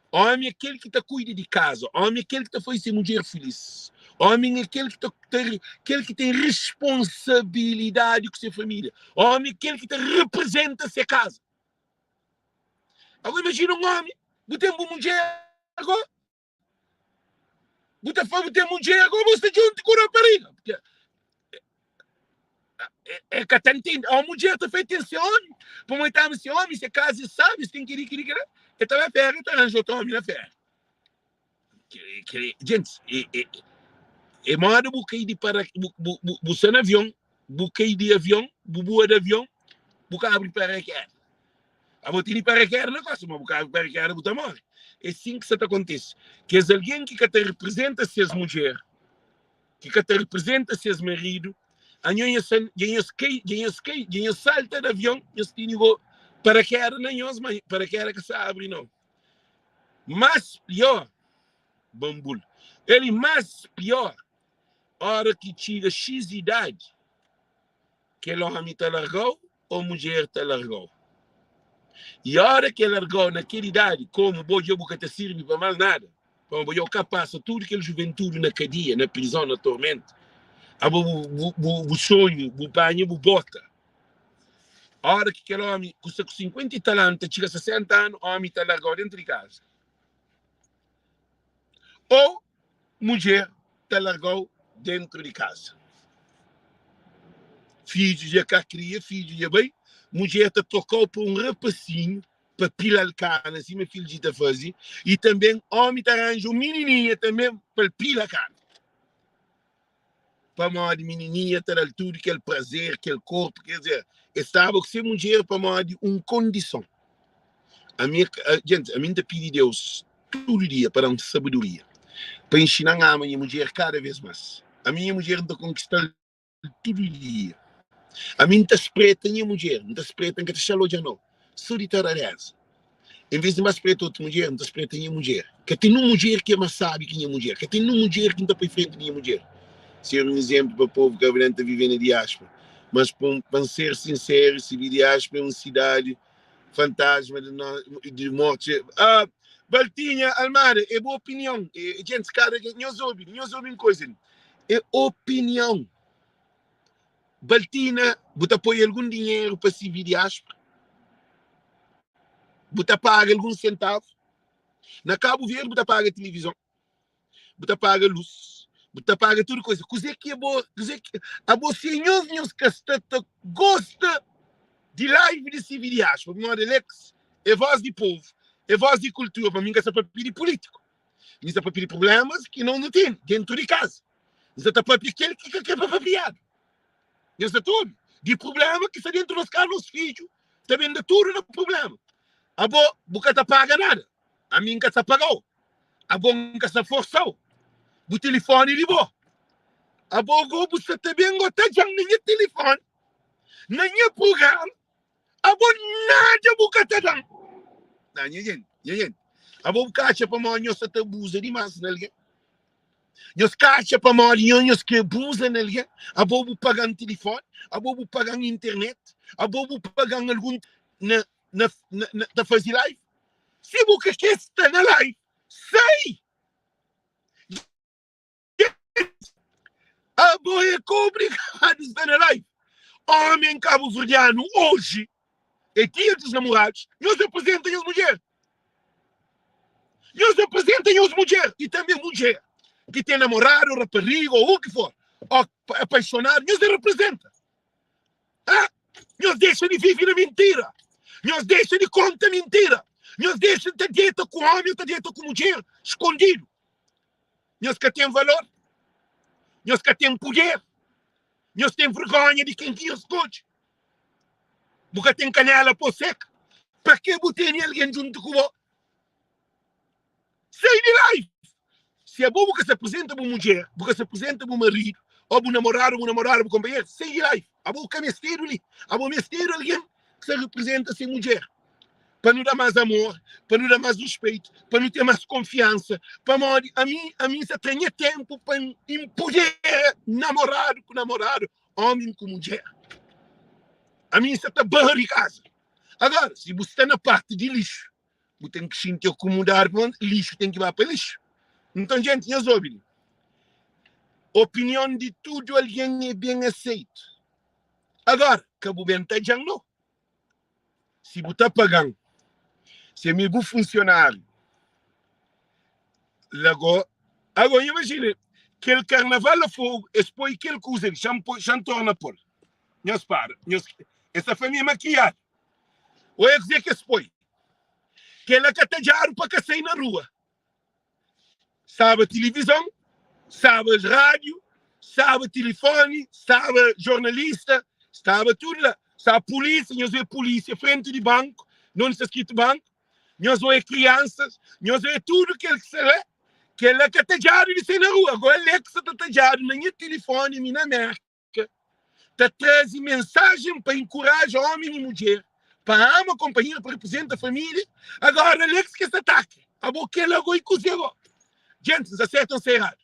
Homem é aquele que cuida de casa. Homem é aquele que foi ser mulher feliz. Homem é aquele que tem responsabilidade com sua família. Homem é aquele que representa sua casa. Agora imagina um homem, você tem uma mulher agora, você tem uma mulher agora, você está junto com a rapariga. É que está entendendo. A mulher está feita esse homem. Para montar esse homem, se casa e sabe, você tem que ir. Ele estava a ferro, ele arranjou outro homem na ferro. Gente, é modo buquei de para buçar avião, buquei de avião, buboa de avião, buca abre paraquedas. A botar de paraquedas não gosta, mas buca abre paraquedas, buta morre. É assim que isso acontece. Que é alguém que te representa seus mulheres, que te representa seus maridos, ganha salta de avião, e se tem paraquedas, não é paraquedas que se abre, não. Mas pior, bambul, ele mais pior, hora que chega X idade, que o homem te largou ou a mulher te largou. E a hora que largou naquela idade, como o jogo que te serve para mais nada, como eu capaz tudo aquela juventude na cadeia, na prisão, na tormenta, o sonho, o banho, o bota. A hora que aquele homem, com 50 e tal anos, chega a 60 anos, o homem te largou dentro de casa. Ou mulher te largou dentro de casa. Filho já cá cria, filho já bem, mulher te trocou por um rapacinho para pilar a carne, assim, meu filho de fazer, e também homem te arranja um menininha também para pilar a carne. Para uma de menininha ter tudo aquele prazer, aquele corpo, quer dizer, estava com ser mulher para uma de uma condição. Gente, a mim te pede Deus todo dia para dar sabedoria, para ensinar a minha mulher cada vez mais. A minha mulher te conquistar todo dia. A mim te espreita a minha mulher, não te espreita que te chalou já não. Solitária. Em vez de mais espreita outra mulher, não te espreita a minha mulher. Que tem uma mulher que é mais sabe que a minha mulher, que tem uma mulher que não está para frente da minha mulher. ser um exemplo para o povo que está vivendo na diáspora. Mas, para ser sincero, se a diáspora é uma cidade fantasma de morte. Baltinha, Almada, é boa opinião. Gente, cara, nós ouvimos coisa. É opinião. Baltina, você põe algum dinheiro para se vir diáspora? Você paga algum centavo? Na Cabo Verde, você paga televisão. Você paga luz. Você paga tudo coisa. Coisa que é boa. A você, nós que gosta de live de se vir diáspora. Porque nós, Alex, é voz de povo. É voz de cultura. Para mim, que é para pedir político. Isso é para pedir problemas que não tem dentro de casa. Isso é para pedir aquele que é para piada. Isso é tudo. De problema que está dentro dos carros filhos. Está vendo tudo no problema. A boa nunca paga nada. A mim nunca pagou. A boa nunca forçou. O telefone ligou. A boa você também gosta de nem telefone. Nem programa. A boa nada nunca está dando. Não, gente. A boa caixa para mim, nós estamos abusando demais, não é? Nós caixa para mim, nós que abusam, não é? A boa pagando telefone. A boa pagando internet. A boa pagando algum na fazer live. Se você quer estar na live, sai! A boa é obrigado a estar na live. Homem cabo-verdiano, hoje, é dia dos namorados, nós apresentamos as mulheres. Nós apresentamos as mulheres. E também mulher que tem namorado, rapariga, ou o que for, ou apaixonado, nós representa. Nós deixamos de viver na mentira. Nós deixamos de contar mentira. Nós deixamos de dieta com homem, de dieta com mulher, escondido. Nós que temos valor. Nós que temos poder. Nós temos vergonha de quem nos esconde. Porque tem canela por seca. Para que botar alguém junto com você? Sai de live. Se é bom que se apresenta para uma mulher, porque se apresenta para um marido, ou para um namorado, para um companheiro, sai de live. A boca mistério ali. A boca mistério alguém que se representa sem mulher. Para não dar mais amor, para não dar mais respeito, para não ter mais confiança, para a mim só tenha tempo para empoderar namorado com namorado, homem com mulher. A mim só está barra de casa. Agora, se você está na parte de lixo, você tem que sentir acomodar, lixo tem que ir para lixo. Então, gente, nós ouvimos. Opinião de tudo, alguém é bem aceito. Agora, Cabo Verde já não. Se você está pagando, se é meu funcionário, agora imagine, aquele carnaval a fogo, expõe aquele coisa, chantorna por. Nós para, essa família maquiada. Ou é dizer que expõe. Que ela que está para que sair na rua. Sabe a televisão, sabe a rádio, sabe o telefone, sabe jornalista, sabe tudo lá. Sabe a polícia, nós é polícia, frente de banco, não está escrito banco. Nós é crianças, nós é tudo que ele sabe, que ele é que está de sair na rua. Agora ele é que está tajado na minha telefone, na América. Está trazendo mensagem para encorajar homem e mulher, para amar a companhia, para representar a família. Agora ele é que se ataca. A boca ele agora e cozinhou. Gente, nos acertam ou está errado?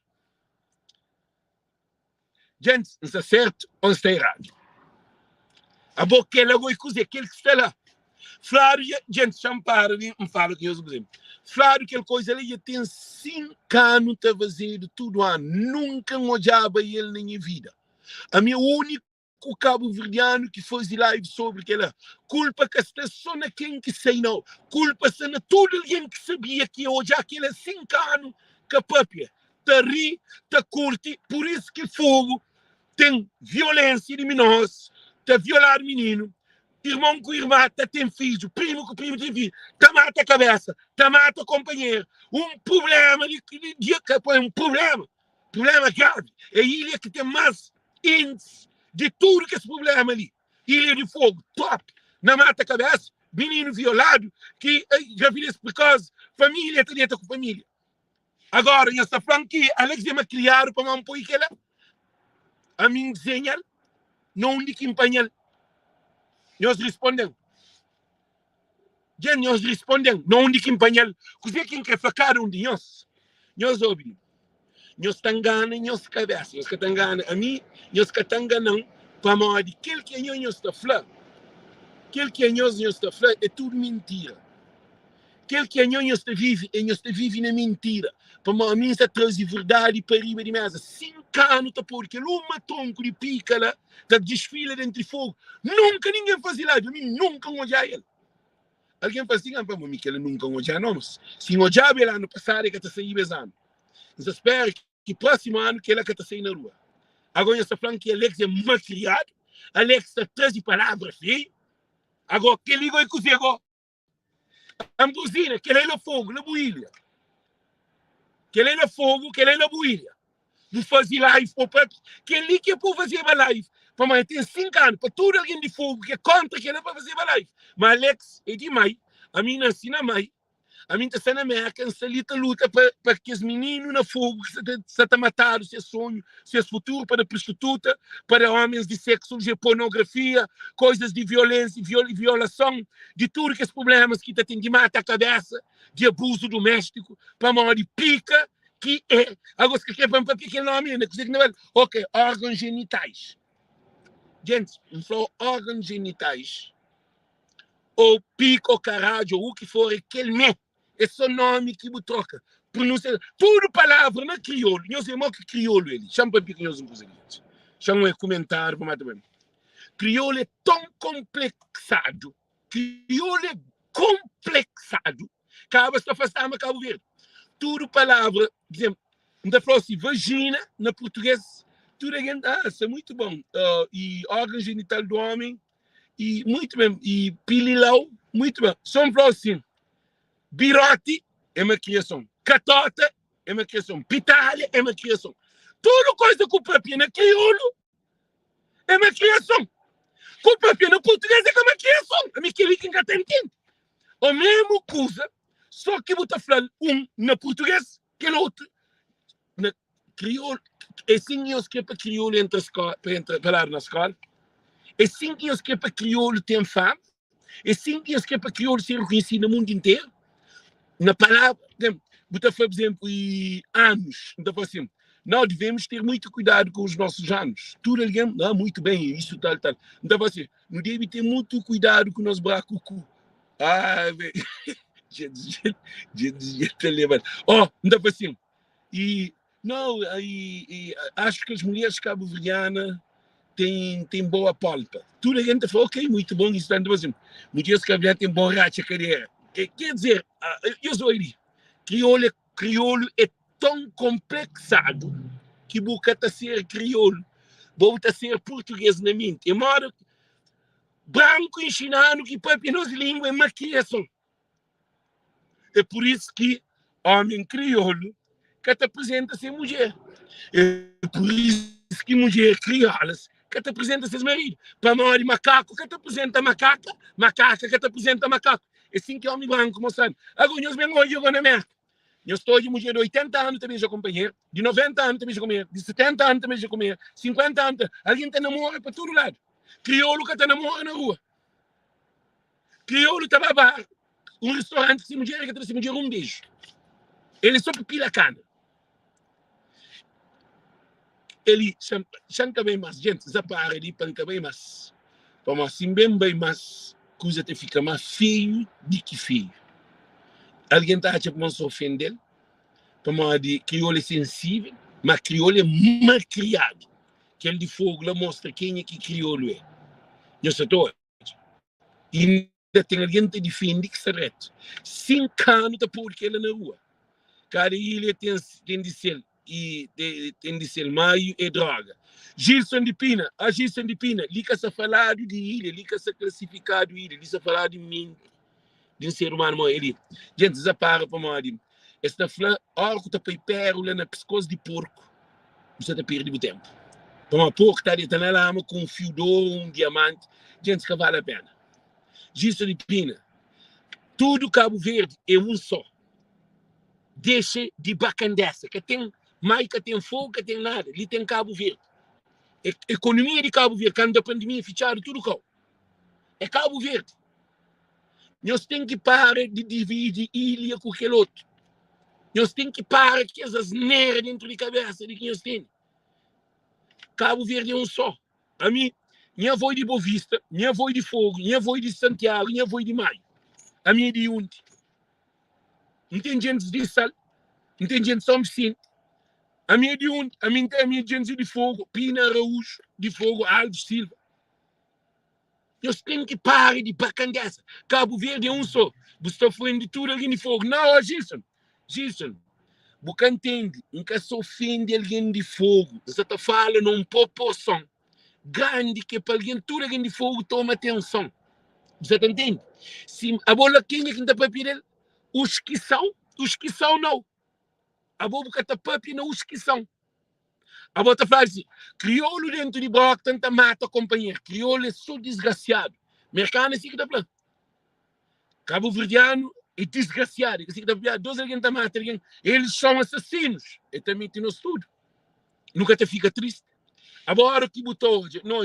Gente, nos acertam ou está errado? A boca ele agora e cozinhou, aquele que está lá. Flávio, gente, champara, não falo que eu uso, por exemplo. Flávio, aquela coisa ali, tem 5 anos a fazer tudo ano. Nunca olhava ele na minha vida. A minha única cabo-verdiano que fez live sobre aquela culpa que está só na quem que sei não. Culpa se na todo alguém que sabia que hoje aquele 5 anos que a papia te ri, te curte, por isso que fogo tem violência de menores, te violar menino, irmão com irmã, tem filho, primo com primo tem filho, te mata a cabeça, te mata o companheiro. Um problema um problema grave. É a ilha que tem mais índice de tudo que esse problema ali. Ilha de fogo, top, na mata a cabeça, menino violado, que gravidez precoce, família treta com família. Agora, essa franquia, Alex é criar para não pôr aquela, a mim desenhar, não lhe empanhar. Nós respondemos. Já nós respondemos, não lhe empanhar. Você quem quer facar de nós? Nós ouvimos. nós tangana nós cabeça, nós que tangana a mim, nós que tanganam para mal de aquele que nós está falando, aquele que nós está falando é tudo mentira. Aquele que nós está vive na mentira. Para mal a mim está trazendo verdade para riba de mesa. 5 anos está por aquele uma tronco de pica lá, está desfila dentro de fogo. Nunca ninguém faz live, a mim nunca olhar ele. Alguém faz assim, para mim que ele nunca olhar nós. Se olhar ele ano passado que está saindo bezando. Eu espero que próximo ano que ele está saindo na rua. Agora está falando que Alex é mal criado, Alex está trazendo palavras feias. Agora que ele vai cozer agora. A cozinha, que ele é no fogo, na builha. Que ele é no fogo, que ele é na builha. Vou fazer live, que ele que é para fazer uma live. Para mim, tem 5 anos, para todo alguém de fogo que é contra que ele é para fazer uma live. Mas Alex é demais. A mim não ensina mais. A mim está na América, a luta para que os meninos na fogo se estão matando, seu sonho, seu futuro para prostituta, para homens de sexo, de pornografia, coisas de violência, violação, de tudo que os problemas que tem de matar a cabeça, de abuso doméstico, para mal de pica, que é. Agora, que é para que nome, né? Ok, órgãos genitais. Gente, não falou órgãos genitais, ou pica, ou caralho, ou o que for, aquele mesmo. Esse é o nome que me troca. Pronuncia tudo palavra, não é crioulo. Nós temos que crioulo ele. Chama para que nós não conseguimos. Chama um comentário para matar. Crioulo é tão complexado. Crioulo é complexado. Acaba se afastar, mas Cabo Verde. Tudo palavra, exemplo, ainda falou assim, vagina, na português, tudo é isso é muito bom. E órgão genital do homem, e muito bem. E pililau, muito bem. Só falou assim, birote é uma criação. Catota é uma criação. Pitalha é uma criação. Tudo coisa que o próprio é crioulo é uma criação. Que o próprio no português é uma criação. A minha querida que tem tempo. A mesma coisa, só que você fala na português que no outro. Na crioulo. É assim que é para crioulo entre palavras na escola. É assim que é para crioulo ter fama. É assim que é para crioulo ser reconhecido no mundo inteiro. Na palavra, por exemplo, anos, então assim, nós devemos ter muito cuidado com os nossos anos. Tudo alguém, muito bem, isso tal. Então assim, não deve ter muito cuidado com o nosso braço. gente, então assim, acho que as mulheres cabo-verdianas têm boa polpa. Tudo alguém fala, ok, muito bom, isso então assim, mulheres cabo-verdianas têm boa racha, carreira. Quer dizer, eu sou ele. Crioulo é tão complexado que boca a ser crioulo, boca a ser português na mente. É modo branco ensinando que para a nossa língua é uma criação. É por isso que homem crioulo que te apresenta ser mulher. É por isso que mulher crioulas que te apresenta ser marido. Para maior macaco que te apresenta macaca, macaca que te apresenta macaco. É assim que homem branco mostrando. Agora, nós vemos hoje na América. Eu estou de mulher de 80 anos também já companheiro, de 90 anos também já companheiro, de 70 anos também já companheiro, 50 anos. Alguém está namorando para todo lado. Crioulo que está namorando na rua. Crioulo está a bar. Um restaurante que se mulher que trouxe mulher um beijo. Ele só pila cana. Ele chanca bem mais, gente, zapara ali, panca bem mais. Como assim bem mais, coisa te fica mais feio do que feio. Alguém está a tipo se ofender, como de crioulo é sensível, mas crioulo é mal criado. Que ele de fogo lá mostra quem é que crioulo é. Eu sou todo. E ainda tem alguém que defende que está reto. 5 anos está por ele na rua. Cada ilha tem de ser maio e droga. Gilson de Pina, liga se falado de ilha, liga se classificado de ilha, liga se falado de mim, de um ser humano, ele. Gente, desapara para mim. Esta flor, algo está para pérola na pescoço de porco, você está perdendo tempo. Para uma porco está dentro da lama com um fio de ouro, um diamante, gente, que vale a pena. Gilson de Pina, tudo Cabo Verde é um só. Deixa de bacandessa, que tem mais, que tem fogo, que tem nada. Ali tem Cabo Verde. Economia de Cabo Verde, quando a pandemia fecharam tudo cá. É Cabo Verde. Nós temos que parar de dividir ilha com aquele outro. Nós temos que parar com essas neiras dentro da cabeça de quem nós temos. Cabo Verde é um só. A mim, minha avó de Boa Vista, minha avó de Fogo, minha avó de Santiago, minha avó de Maio. A minha é de Unte. Não tem gente de Sal, não tem gente de São Vicente. A minha é de Unte, a minha é gente de Fogo, Pina Araújo, de Fogo, Alves Silva. Nós temos que parar de bacandeça. Cabo Verde é um só. Você está falando de tudo alguém de Fogo. Não, Gilson. Gilson. Você entende? Nunca se ofende alguém de Fogo. Você está falando numa proporção grande que para alguém, tudo alguém de Fogo toma atenção. Você entende? Se a bola quem é que está para pedir, os que são não. A bola que está para pedir, não os que são. A bola está falando assim, crioulo dentro de bloco, tanta mata companheiro. Crioulo é só desgraciado. Mercado é assim que está falando. Cabo Verdeano é desgraciado. Assim que está falando, dois alguém está mata, eles são assassinos. E também tem nosso tudo. Nunca te fica triste. Agora que botou, não,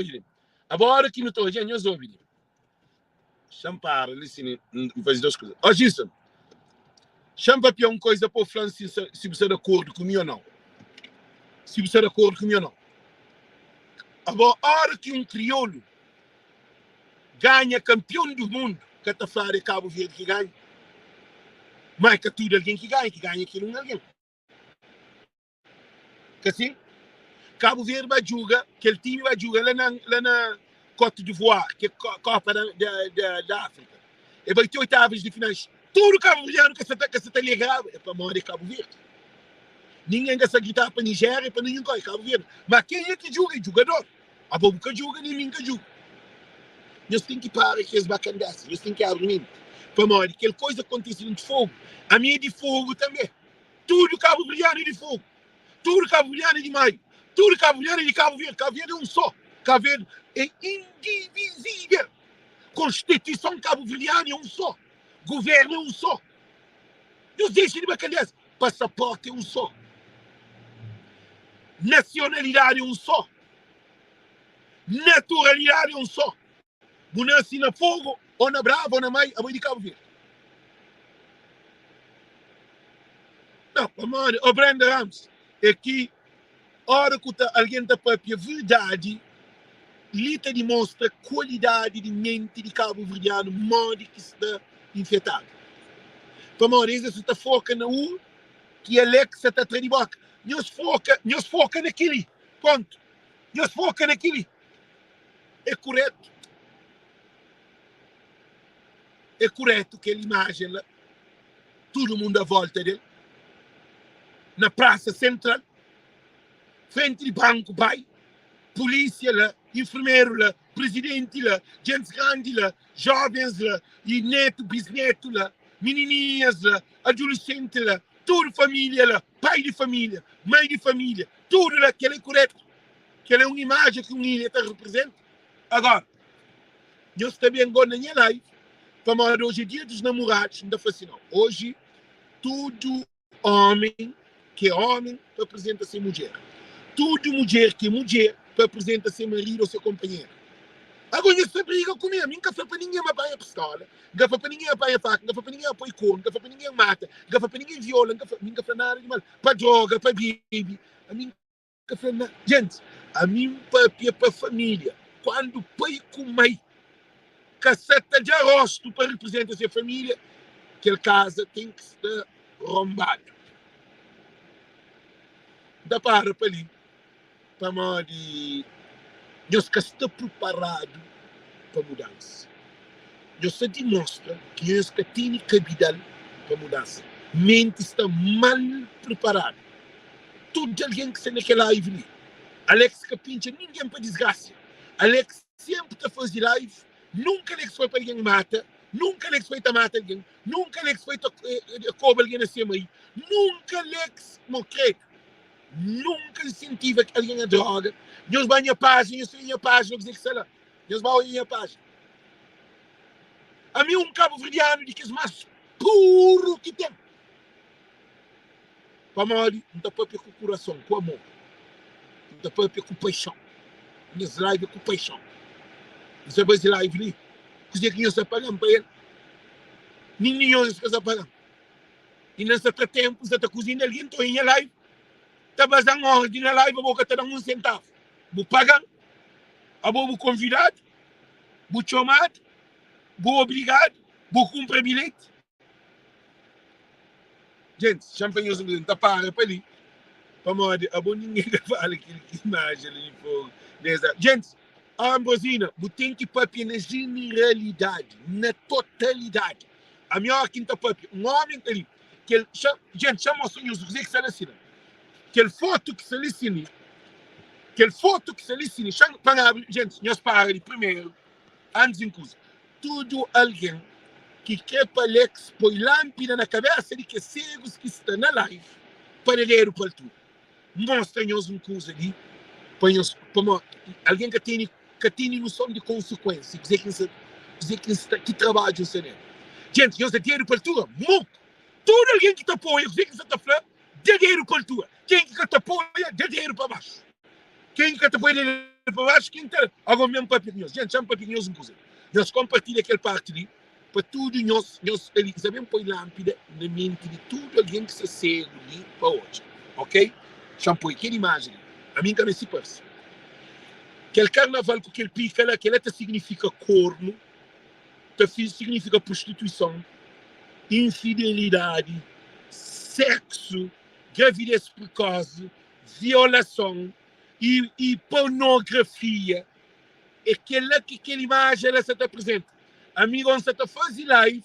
agora que não estou, já não ouve. Champar, listen, faz duas coisas. Ó, Gilson, champa para uma coisa para o Francis, se você é de acordo comigo ou não. Se você é de acordo comigo ou não. Agora, a hora que um crioulo ganha campeão do mundo, que está falando de Cabo Verde que ganha, mas que tudo alguém que ganha aquilo não é alguém. Que assim, Cabo Verde vai jogar, aquele time vai jogar lá na Côte d'Ivoire, que é a Copa da África. E vai ter oitavas de finais. Tudo Cabo Verdeano que você está ligado é para morrer Cabo Verde. Ninguém quer gritar para a Nigéria, para ninguém corre Cabo Verde. Mas quem é que joga? É jogador. A boca joga, ninguém que joga. Nós temos que parar com as bacandaças. Nós temos que abrir mente. Para morrer. Aquela coisa acontece de fogo. A minha é de fogo também. Tudo Cabo Verdeano é de fogo. Tudo Cabo Verdeano é de Maio. Tudo Cabo Verdeano é de Cabo Verde. Cabo Verde é um só. Cabo Verde é indivisível. Constituição cabo-verdiana é um só. Governo é um só. Não deixe de bacandeça. Passaporte é um só. Nacionalidade é um só. Naturalidade é um só. Munassi na Fogo, ou na Brava, ou na Maio, a de Cabo Verde. Não, amor, o Brenda Ramos, é que hora que alguém está para a verdade, Lita demonstra a qualidade de mente de Cabo Verdeano, modo que está infectado. Para morrer, você está foca na U, que Alexa está atrás de boca. Nós foca naquele. Ponto. Nós foca naquele. É correto. É correto aquela imagem lá. Todo mundo à volta dele. Na praça central. Frente de banco, pai. Polícia lá. Enfermeiro lá, presidente lá, gente grande lá, jovens lá, e neto, bisneto lá, menininhas lá, adolescente lá, tudo família lá, pai de família, mãe de família, tudo lá, que é correto. Que é uma imagem que um ilha representa. Agora, nós também agora na minha live, para hoje é dia dos namorados, não está assim não. Hoje, tudo homem que é homem representa ser mulher. Tudo mulher que é mulher representa ser marido ou seu companheiro. Agora você briga comigo, nunca foi para ninguém apanhar pistola, nunca foi para ninguém apanhar faca, nunca foi para ninguém apoiar corno, nunca foi para ninguém mata, nunca foi para ninguém viola, nunca foi nada de mal, para droga, para baby, a mim nunca foi nada. Gente, a mim para família, quando pai com mãe, caceta de arroz para representar a sua família, aquela casa tem que estar rombado. Dá para ali. De nós que estamos preparados para a mudança. Nós demonstra que nós que temos capital para a mudança. Mente está mal preparada. Todo alguém que está naquela live ali. Alex que pincha ninguém para desgraça. Alex sempre está fazendo live. Nunca Alex foi para alguém mata. Nunca Alex foi para matar alguém. Nunca Alex foi para cobrar alguém acima aí. Nunca Alex morre. Nunca incentiva alguém a droga. Deus vai em página, eu sei em página, dizer que sei lá. Deus vai em página. A mim Cabo Verdeano de que é mais puro que tem. Para morrer, não está para com o coração, com amor. Não está para com paixão. Minhas lives com paixão. Você vai ser live ali. Você que eu estou pagando para ele. Ninguém está pagando. E nesse tempo, você está cozinhando alguém, estou em live, está fazendo ordem na live, a boca está dando centavo. Vou pagar, a vou convidado, vou chamado, vou obrigado, vou cumprir bilhete. Gente, champanhe está para ali. Para moda, a bom ninguém fala aquilo que imagem ali for. Gente, a Ambrosina, você tem que papiar na generalidade, na totalidade. A minha quinta papiar, um homem ali, que ele, gente, chama os sonhos, que se alicina. Aquele foto que se alicina, gente, nós paramos primeiro, antes de coisa. Tudo alguém que quer para Alex, põe lâmpada na cabeça de que cegos que estão na live, para ler o palto. Mostra-nos uma coisa ali, alguém que tem noção de consequência, dizer que trabalha o cinema. Gente, nós dinheiro para tudo, muito. Todo alguém que te apoia, dizer que você está falando, dê dinheiro para tudo. Quem que te apoia, dê dinheiro para baixo. Quem que te apoia, dê dinheiro para baixo, quem está... Agora mesmo para nós. Gente, chama para nós uma coisa. Nós compartilhamos aquele parte ali, para tudo nós sabemos pôr lâmpada na mente de tudo alguém que se segue ali para hoje. Ok? Shampoo, aquela imagem, a mim também se passa. Aquele carnaval com aquele pica lá, que ela significa corno, significa prostituição, infidelidade, sexo, gravidez precoce, violação e pornografia. É aquela imagem ela se apresenta. Amigo, você está fazendo live,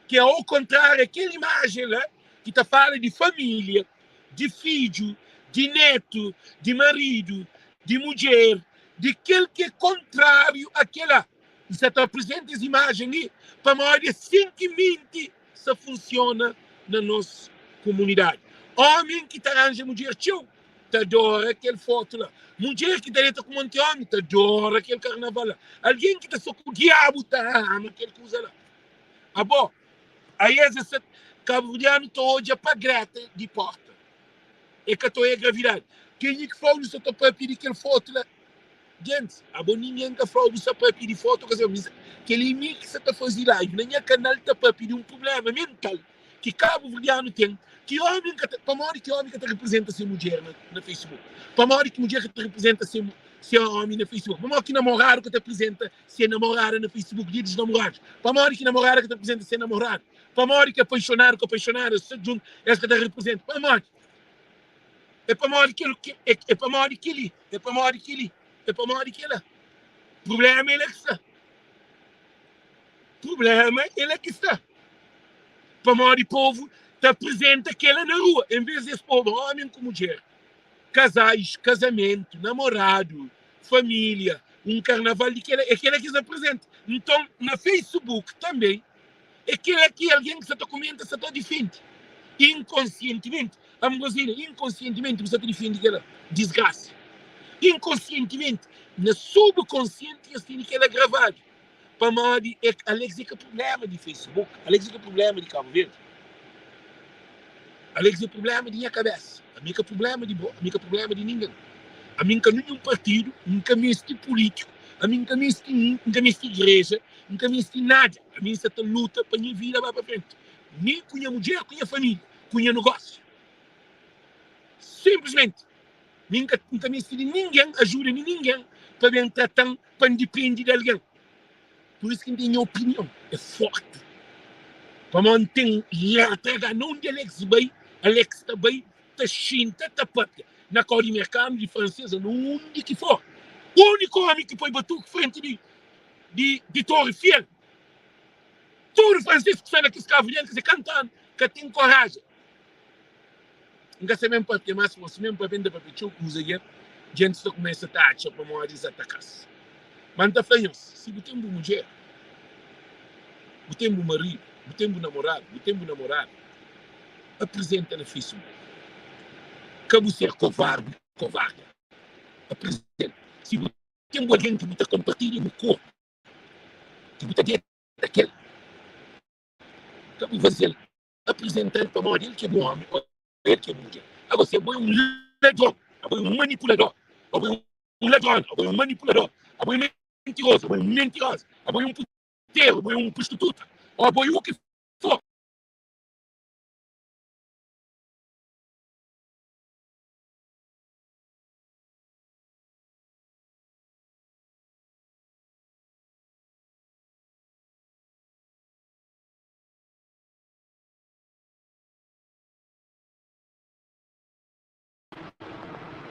que é ao contrário, aquela imagem lá, que está falando de família, de filho, de neto, de marido, de mulher, de aquele que é contrário àquela. Você está apresentando essa imagem ali, para maior de 5 minutos, isso funciona na nossa comunidade. Homem que te arranja mulher, tio, te adora aquele foto lá. Mulher que te com um monte de homem, te adora aquele carnaval lá. Alguém que te só com o diabo, te ama aquele coisa lá. Ah, bom, aí esse cabo-verdiano está hoje para grata de porta. É que estou aí gravidade. Quem é que fala isso está para pedir aquele foto lá? Gente, a bom ninguém que fala isso para pedir foto, aquele amigo que você está fazendo live, na minha canal está para pedir um problema mental que cabo-verdiano tem. Que homem para maior que homem que te representa ser mulher na Facebook. Para maior que mulher que te representa ser homem na Facebook. Para maior que namorado que te representa ser namorada na Facebook, dia dos namorados. Para maior que namorada que te representa ser namorado. Para maior que apaixonado, se junto, é que te representa. Para maior. É para maior que é para maior que ele. É para maior que ele. É para maior que ele. O problema é ele que está. Problema é ele que está. Para maior povo te apresenta aquela na rua, em vez desse povo, homem com mulher, casais, casamento, namorado, família, um carnaval, aquele que se apresenta. Então, na Facebook também, aquele que alguém que se comenta, se defende. Inconscientemente, inconscientemente você defende aquela desgraça. Inconscientemente, na subconsciente, você tem aquela gravado. Para maior, Alex, é que problema de Facebook, Alex, é que problema de Cabo Verde. Alex, é problema de minha cabeça. A minha problema de boa, a minha problema de ninguém. A minha nenhum partido, nunca me esti político, a minha nunca me esti igreja, nunca me esti nada. A minha esta luta para minha vida vai para frente. Nem com a mulher, com a família, com o negócio. Simplesmente. Nunca me esti de ninguém, ajuda de ninguém para bem tratar, para depender de alguém. Por isso que minha opinião é forte. Para manter a entrega não de Alex bem, Alex também está chinta, está papia. Na cor de mercado de francesa, onde que for. O único homem que põe batuque frente de Torre Fiel. Todo francês que sai daqui escravilhando, que se cantando, que tem coragem. Não sei mesmo para ter mais, se mesmo para vender para pedir o que usa aí, gente começa a taxa para morrer desatacar. Mas está falando, se você tem uma mulher, você tem um marido, você tem um namorado, apresenta no Facebook. Que você é covarde. Apresenta. Se você tem alguém que você compartilha no corpo, que você tem daquele, que você apresentando para morrer, ele que é bom homem, ele que é mulher. Agora você é um ladrão, um manipulador, um ladrão, um manipulador, um mentiroso, um puteiro, um prostituta, ou o que for.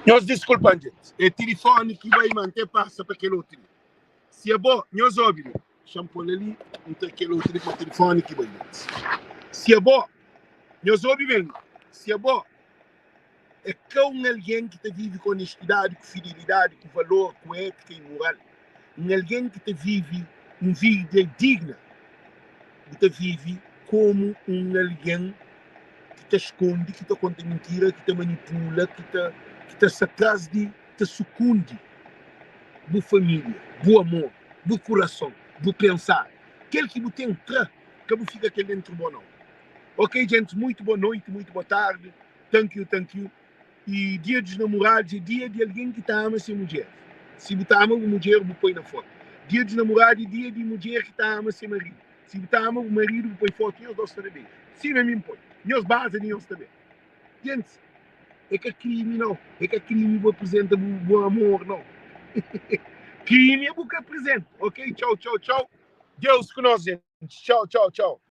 Nós desculpa, gente. É telefone que vai manter passa para aquele outro. Se é bom, nós ouvimos. Champolho ali, então aquele outro com o telefone que vai. Se é bom, nós ouvimos. Se é bom, é com alguém que vive com honestidade, com fidelidade, com valor, com ética e moral. Alguém que vive uma vida digna. Que vive como alguém que te esconde, que te conta mentira, que te manipula, que te sacas de, te sucunde. Boa família, bom amor, bom coração, bom pensar. Aquele que você entra, que você fica aqui dentro bom não. Ok, gente, muito boa noite, muito boa tarde. Thank you. E dia dos namorados é dia de alguém que ama sua mulher. Se você ama uma mulher, você põe na foto. Dia dos namorados é dia de mulher que ama seu marido. Se você ama o marido, você põe foto e os dois também. Sim, é mesmo, põe. E os bases e os também. Gente, é que crime não. É que crime apresenta bom amor não. Crime é o que apresenta. Ok? Tchau. Deus com nós, gente. Tchau.